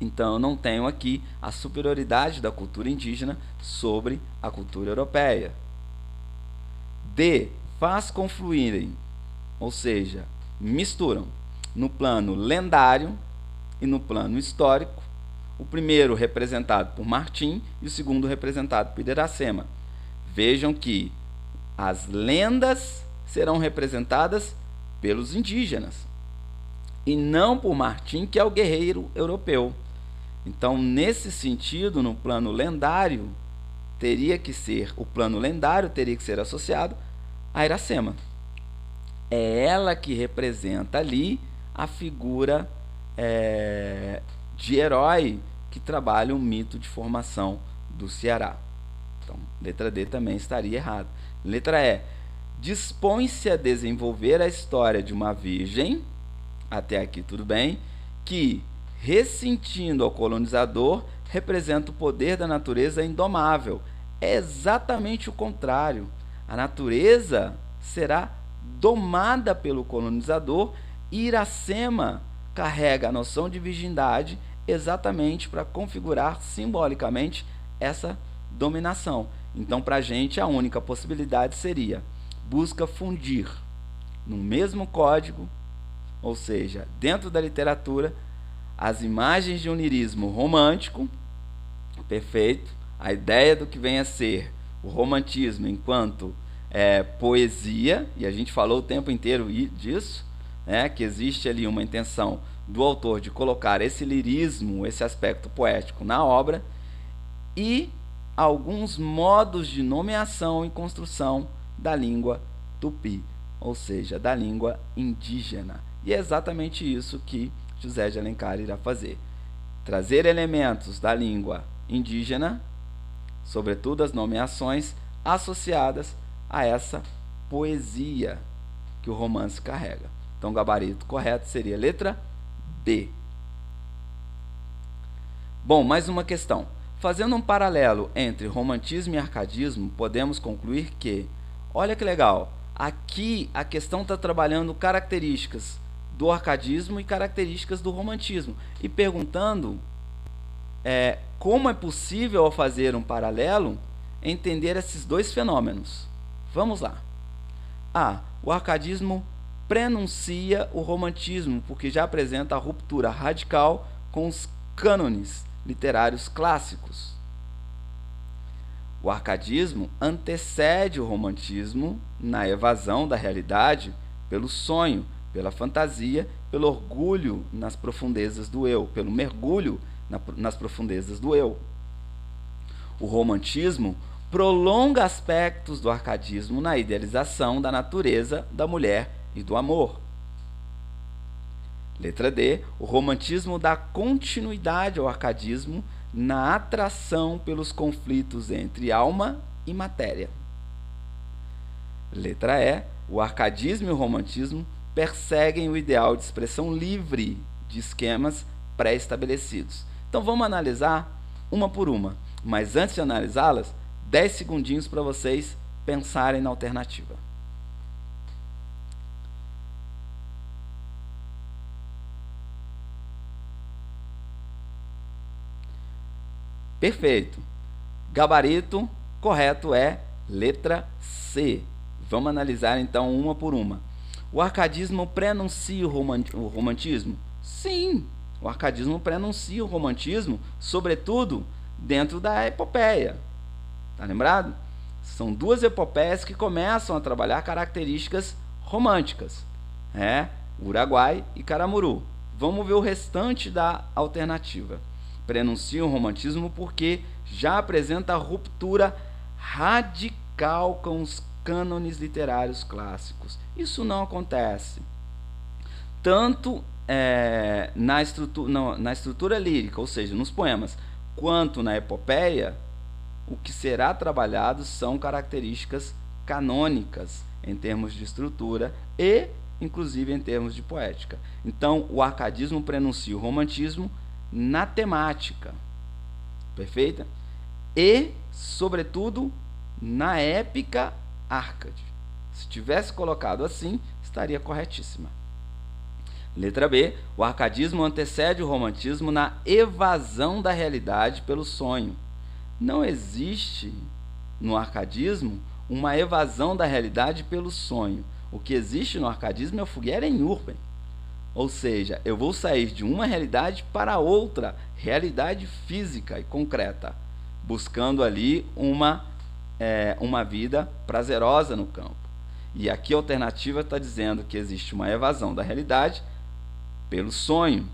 Então eu não tenho aqui a superioridade da cultura indígena sobre a cultura europeia. D. Faz confluírem, ou seja, misturam no plano lendário e no plano histórico, o primeiro representado por Martim e o segundo representado por Iracema. Vejam que as lendas serão representadas pelos indígenas e não por Martim, que é o guerreiro europeu. Então, nesse sentido, no plano lendário, o plano lendário teria que ser associado a Iracema. é ela que representa ali a figura de herói que trabalha o mito de formação do Ceará. Então, letra D também estaria errado. Letra E. Dispõe-se a desenvolver a história de uma virgem, até aqui tudo bem, que, ressentindo ao colonizador, representa o poder da natureza indomável. É exatamente o contrário. A natureza será domada pelo colonizador e Iracema carrega a noção de virgindade exatamente para configurar simbolicamente essa dominação. Então, para a gente, a única possibilidade seria busca fundir no mesmo código, ou seja, dentro da literatura, as imagens de um lirismo romântico, perfeito, a ideia do que vem a ser o romantismo enquanto poesia, e a gente falou o tempo inteiro disso, que existe ali uma intenção do autor de colocar esse lirismo, esse aspecto poético na obra, e alguns modos de nomeação e construção da língua tupi, ou seja, da língua indígena. E é exatamente isso que José de Alencar irá fazer. Trazer elementos da língua indígena, sobretudo as nomeações associadas a essa poesia que o romance carrega. Então, o gabarito correto seria a letra B. Bom, mais uma questão. Fazendo um paralelo entre romantismo e arcadismo, podemos concluir que, olha que legal, aqui a questão está trabalhando características do arcadismo e características do romantismo, e perguntando como é possível, ao fazer um paralelo, entender esses dois fenômenos. Vamos lá. A. O arcadismo prenuncia o romantismo, porque já apresenta a ruptura radical com os cânones literários clássicos. O arcadismo antecede o romantismo na evasão da realidade pelo sonho, pela fantasia, pelo orgulho nas profundezas do eu, pelo mergulho nas profundezas do eu. O romantismo prolonga aspectos do arcadismo na idealização da natureza, da mulher e do amor. Letra D. O romantismo dá continuidade ao arcadismo na atração pelos conflitos entre alma e matéria. Letra E. O arcadismo e o romantismo perseguem o ideal de expressão livre de esquemas pré-estabelecidos. Então vamos analisar uma por uma, mas antes de analisá-las, 10 segundinhos para vocês pensarem na alternativa. Perfeito. Gabarito correto é letra C. Vamos analisar então uma por uma. O arcadismo prenuncia o romantismo? Sim, o arcadismo prenuncia o romantismo, sobretudo dentro da epopeia. Tá lembrado? São duas epopeias que começam a trabalhar características românticas. Uruguai e Caramuru. Vamos ver o restante da alternativa. Prenuncia o romantismo porque já apresenta a ruptura radical com os cânones literários clássicos. Isso não acontece tanto na estrutura lírica, ou seja, nos poemas, quanto na epopeia. O que será trabalhado são características canônicas em termos de estrutura e, inclusive, em termos de poética. Então, o arcadismo prenuncia o romantismo na temática, perfeita? E, sobretudo, na épica Árcade. Se tivesse colocado assim, estaria corretíssima. Letra B. O arcadismo antecede o romantismo na evasão da realidade pelo sonho. Não existe no arcadismo uma evasão da realidade pelo sonho. O que existe no arcadismo é o fogueira em urbem. Ou seja, eu vou sair de uma realidade para outra, realidade física e concreta, buscando ali uma vida prazerosa no campo. E aqui a alternativa está dizendo que existe uma evasão da realidade pelo sonho,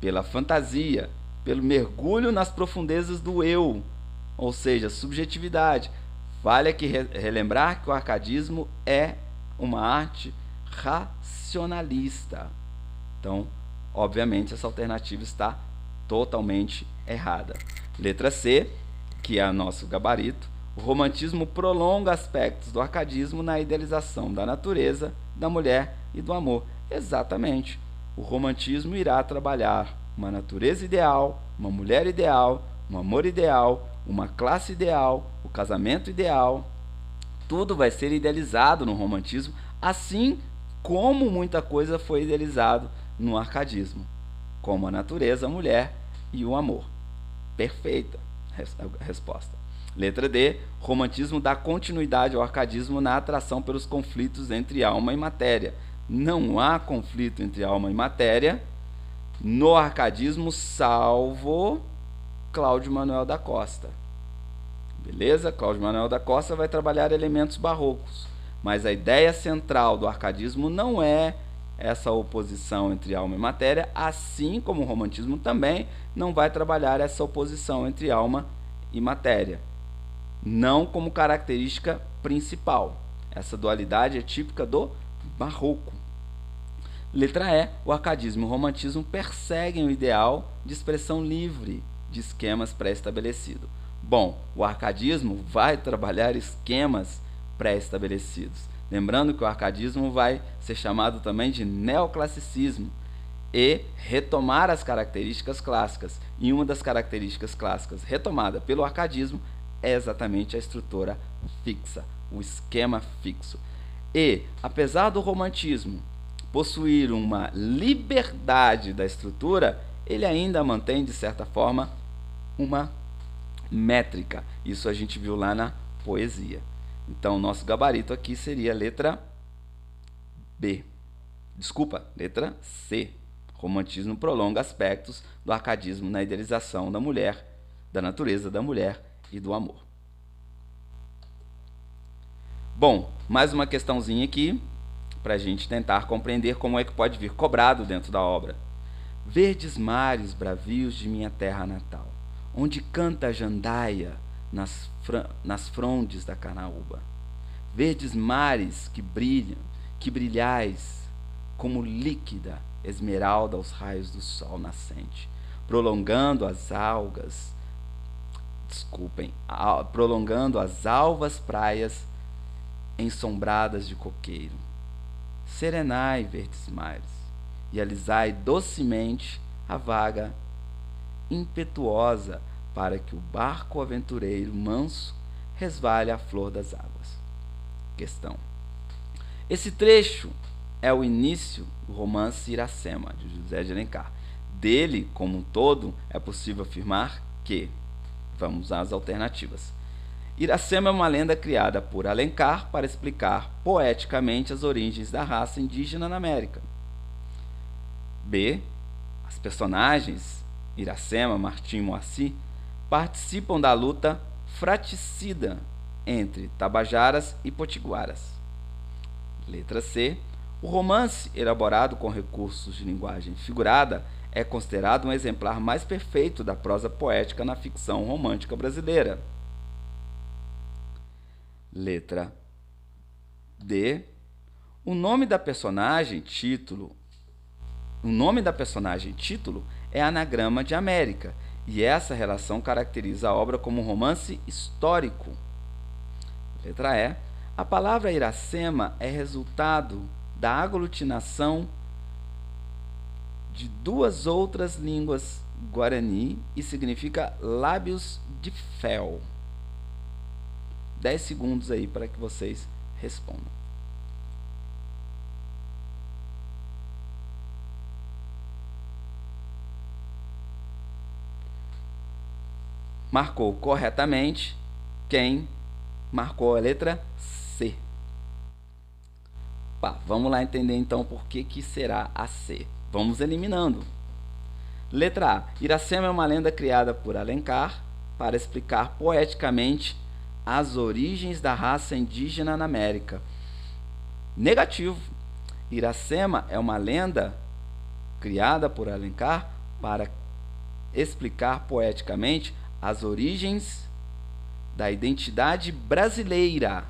pela fantasia, pelo mergulho nas profundezas do eu, ou seja, subjetividade. Vale aqui relembrar que o arcadismo é uma arte racionalista. Então, obviamente, essa alternativa está totalmente errada. Letra C, que é o nosso gabarito. O romantismo prolonga aspectos do arcadismo na idealização da natureza, da mulher e do amor. Exatamente. O romantismo irá trabalhar uma natureza ideal, uma mulher ideal, um amor ideal, uma classe ideal, o casamento ideal. Tudo vai ser idealizado no romantismo, assim como muita coisa foi idealizado no arcadismo, como a natureza, a mulher e o amor. Perfeita a resposta. Letra D. Romantismo dá continuidade ao arcadismo na atração pelos conflitos entre alma e matéria. Não há conflito entre alma e matéria no arcadismo, salvo Cláudio Manuel da Costa. Beleza? Cláudio Manuel da Costa vai trabalhar elementos barrocos, mas a ideia central do arcadismo não é essa oposição entre alma e matéria, assim como o romantismo também não vai trabalhar essa oposição entre alma e matéria, não como característica principal. Essa dualidade é típica do barroco. Letra E. O arcadismo e o romantismo perseguem o ideal de expressão livre de esquemas pré-estabelecidos. Bom, o arcadismo vai trabalhar esquemas pré-estabelecidos. Lembrando que o arcadismo vai ser chamado também de neoclassicismo e retomar as características clássicas. E uma das características clássicas retomada pelo arcadismo é exatamente a estrutura fixa, o esquema fixo. E, apesar do romantismo possuir uma liberdade da estrutura, ele ainda mantém, de certa forma, uma métrica. Isso a gente viu lá na poesia. Então, nosso gabarito aqui seria a letra B. Desculpa, letra C. Romantismo prolonga aspectos do arcadismo na idealização da mulher, da natureza da mulher e do amor. Bom, mais uma questãozinha aqui para a gente tentar compreender como é que pode vir cobrado dentro da obra. Verdes mares bravios de minha terra natal, onde canta a jandaia nas frondes da canaúba. Verdes mares que brilham, que brilhais como líquida esmeralda aos raios do sol nascente, prolongando as alvas praias ensombradas de coqueiro. Serenai, verdes mares, e alisai docemente a vaga impetuosa para que o barco aventureiro manso resvale à flor das águas. Questão. Esse trecho é o início do romance Iracema, de José de Alencar. Dele, como um todo, é possível afirmar que... Vamos às alternativas. Iracema é uma lenda criada por Alencar para explicar poeticamente as origens da raça indígena na América. B. As personagens Iracema, Martim e Moacir participam da luta fratricida entre Tabajaras e Potiguaras. Letra C. O romance, elaborado com recursos de linguagem figurada, é considerado um exemplar mais perfeito da prosa poética na ficção romântica brasileira. Letra D. O nome da personagem título é anagrama de América, e essa relação caracteriza a obra como um romance histórico. Letra E. A palavra Iracema é resultado da aglutinação de duas outras línguas guarani e significa lábios de fel. 10 segundos aí para que vocês respondam. Marcou corretamente quem marcou a letra C. Vamos lá entender então por que será a C. Vamos eliminando. Letra A. Iracema é uma lenda criada por Alencar para explicar poeticamente as origens da raça indígena na América. Negativo. Iracema é uma lenda criada por Alencar para explicar poeticamente as origens da identidade brasileira.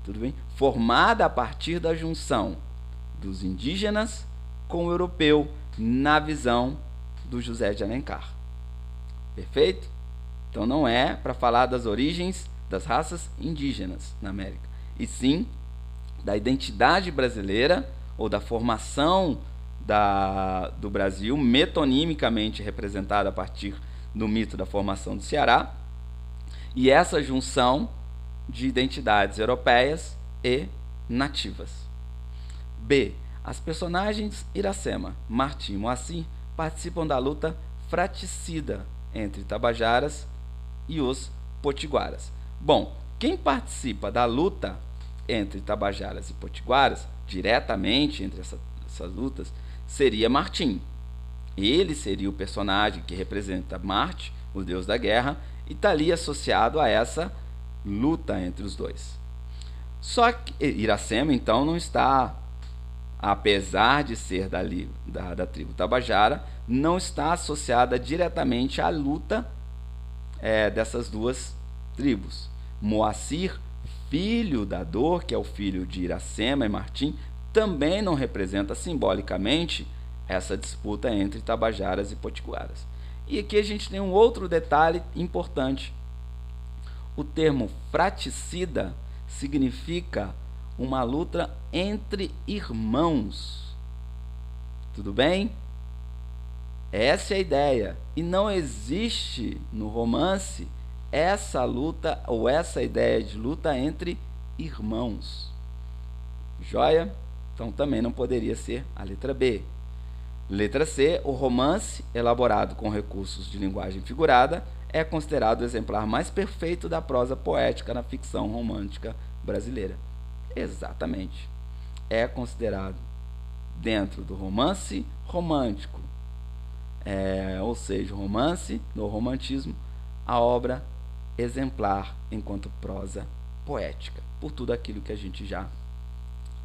Tudo bem? Formada a partir da junção dos indígenas com o europeu na visão do José de Alencar. Perfeito? Então não é para falar das origens das raças indígenas na América, e sim da identidade brasileira ou da formação do Brasil, metonimicamente representada a partir do mito da formação do Ceará, e essa junção de identidades europeias e nativas. B. As personagens Iracema, Martim e Moacir participam da luta fratricida entre Tabajaras e os potiguaras. Bom, quem participa da luta entre Tabajaras e potiguaras, diretamente entre essas lutas, seria Martim. Ele seria o personagem que representa Marte, o deus da guerra, e está ali associado a essa luta entre os dois. Só que Iracema, então, não está, apesar de ser da tribo Tabajara, não está associada diretamente à luta dessas duas tribos. Moacir, filho da dor, que é o filho de Iracema e Martim, também não representa simbolicamente essa disputa entre Tabajaras e potiguaras. E aqui a gente tem um outro detalhe importante. O termo fratricida significa uma luta entre irmãos. Tudo bem? Essa é a ideia. E não existe no romance essa luta ou essa ideia de luta entre irmãos. Joia? Então também não poderia ser a letra B. Letra C. O romance, elaborado com recursos de linguagem figurada, é considerado o exemplar mais perfeito da prosa poética na ficção romântica brasileira. Exatamente. É considerado, dentro do romance romântico, ou seja, o romance do romantismo, a obra exemplar enquanto prosa poética, por tudo aquilo que a gente já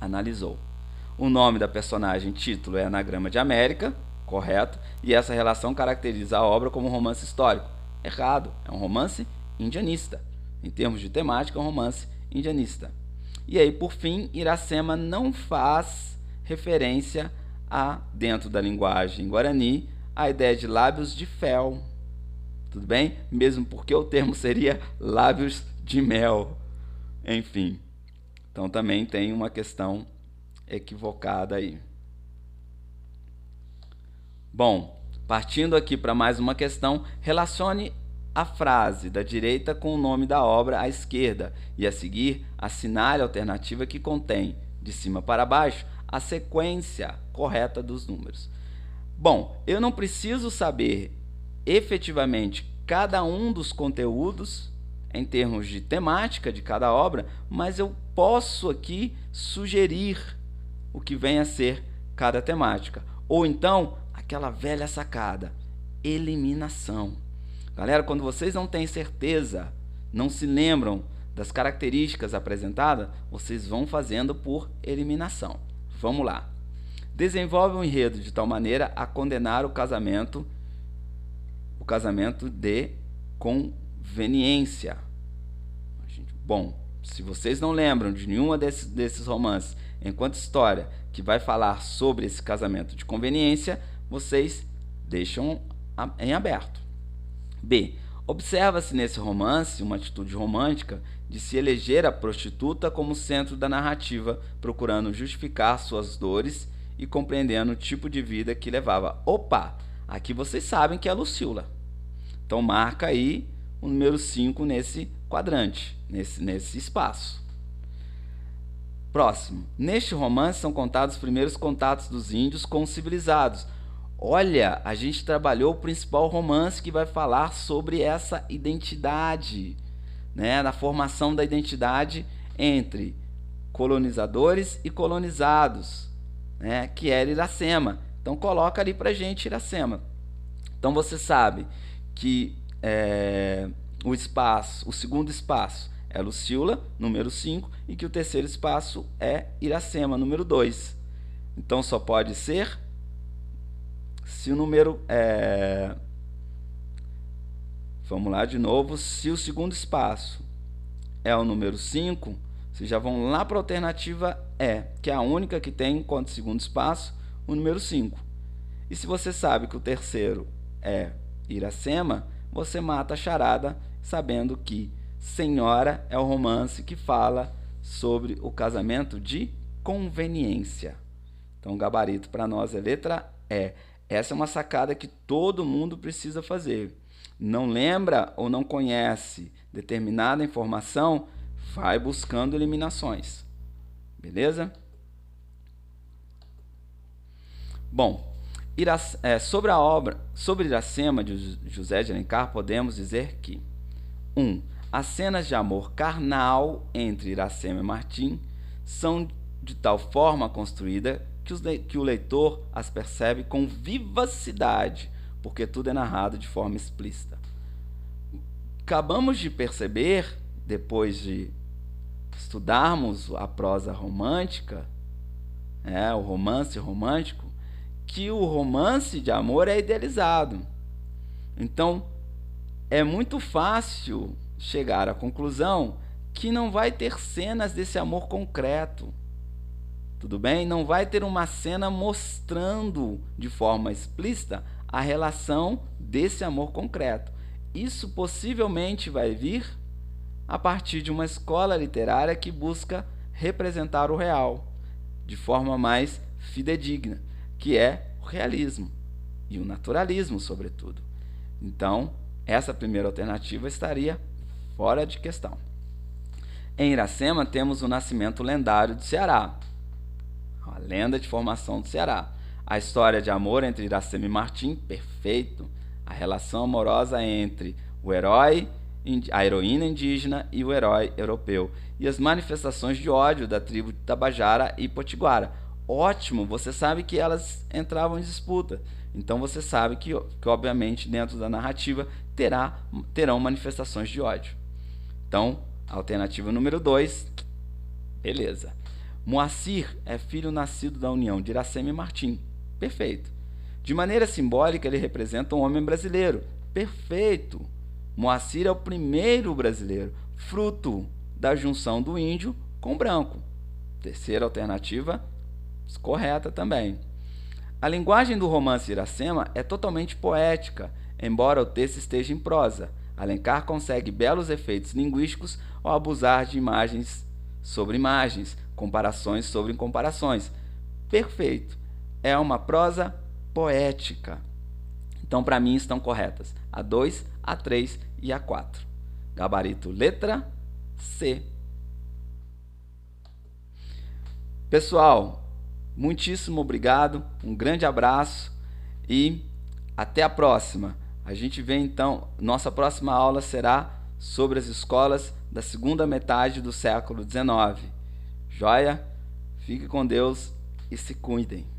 analisou. O nome da personagem título é Anagrama de América, correto, e essa relação caracteriza a obra como um romance histórico. Errado, é um romance indianista. Em termos de temática, é um romance indianista. E aí, por fim, Iracema não faz referência dentro da linguagem guarani, a ideia de lábios de fel. Tudo bem? Mesmo porque o termo seria lábios de mel. Enfim, então também tem uma questão equivocada aí. Bom, partindo aqui para mais uma questão, relacione a frase da direita com o nome da obra à esquerda e a seguir assinale a alternativa que contém, de cima para baixo, a sequência correta dos números. Bom, eu não preciso saber efetivamente cada um dos conteúdos em termos de temática de cada obra, mas eu posso aqui sugerir o que vem a ser cada temática. Ou então, aquela velha sacada, eliminação. Galera, quando vocês não têm certeza, não se lembram das características apresentadas, vocês vão fazendo por eliminação. Vamos lá. Desenvolve um enredo de tal maneira a condenar o casamento de conveniência. Bom, se vocês não lembram de nenhuma desses romances enquanto história que vai falar sobre esse casamento de conveniência, vocês deixam em aberto. B. Observa-se nesse romance uma atitude romântica de se eleger a prostituta como centro da narrativa, procurando justificar suas dores e compreendendo o tipo de vida que levava. Opa! Aqui vocês sabem que é a Lucila. Então marca aí o número 5 nesse quadrante, nesse espaço. Próximo. Neste romance são contados os primeiros contatos dos índios com os civilizados. Olha, a gente trabalhou o principal romance que vai falar sobre essa identidade, né, na formação da identidade entre colonizadores e colonizados, né, que era Iracema. Então coloca ali pra gente Iracema. Então você sabe que o segundo espaço é Lucila, número 5, e que o terceiro espaço é Iracema, número 2. Então só pode ser se o número vamos lá de novo. Se o segundo espaço é o número 5, Vocês já vão lá para a alternativa E, que é a única que tem, enquanto segundo espaço, o número 5. E se você sabe que o terceiro é Iracema, você mata a charada sabendo que Senhora é o romance que fala sobre o casamento de conveniência. Então, o gabarito para nós é letra E. Essa é uma sacada que todo mundo precisa fazer. Não lembra ou não conhece determinada informação, vai buscando eliminações. Beleza? Bom, sobre Iracema de José de Alencar, podemos dizer que 1. As cenas de amor carnal entre Iracema e Martim são de tal forma construída que o leitor as percebe com vivacidade, porque tudo é narrado de forma explícita. Acabamos de perceber, depois de estudarmos a prosa romântica, o romance romântico, que o romance de amor é idealizado. Então, é muito fácil chegar à conclusão que não vai ter cenas desse amor concreto. Tudo bem? Não vai ter uma cena mostrando de forma explícita a relação desse amor concreto. Isso possivelmente vai vir a partir de uma escola literária que busca representar o real de forma mais fidedigna, que é o realismo e o naturalismo, sobretudo. Então, essa primeira alternativa estaria fora de questão. Em Iracema temos o nascimento lendário do Ceará, a lenda de formação do Ceará. A história de amor entre Iracema e Martim, perfeito. A relação amorosa entre o herói, a heroína indígena e o herói europeu. E as manifestações de ódio da tribo de Tabajara e Potiguara. Ótimo, você sabe que elas entravam em disputa. Então você sabe que obviamente, dentro da narrativa, terão manifestações de ódio. Então, alternativa número 2, beleza. Moacir é filho nascido da união de Iracema e Martim. Perfeito. De maneira simbólica, ele representa um homem brasileiro. Perfeito. Moacir é o primeiro brasileiro, fruto da junção do índio com o branco. Terceira alternativa, correta também. A linguagem do romance Iracema é totalmente poética, embora o texto esteja em prosa. Alencar consegue belos efeitos linguísticos ao abusar de imagens sobre imagens, comparações sobre comparações. Perfeito. É uma prosa poética. Então, para mim, estão corretas a 2, a 3 e a 4. Gabarito letra C. Pessoal, muitíssimo obrigado, um grande abraço e até a próxima. A gente vê então, nossa próxima aula será sobre as escolas da segunda metade do século XIX. Joia? Fique com Deus e se cuidem.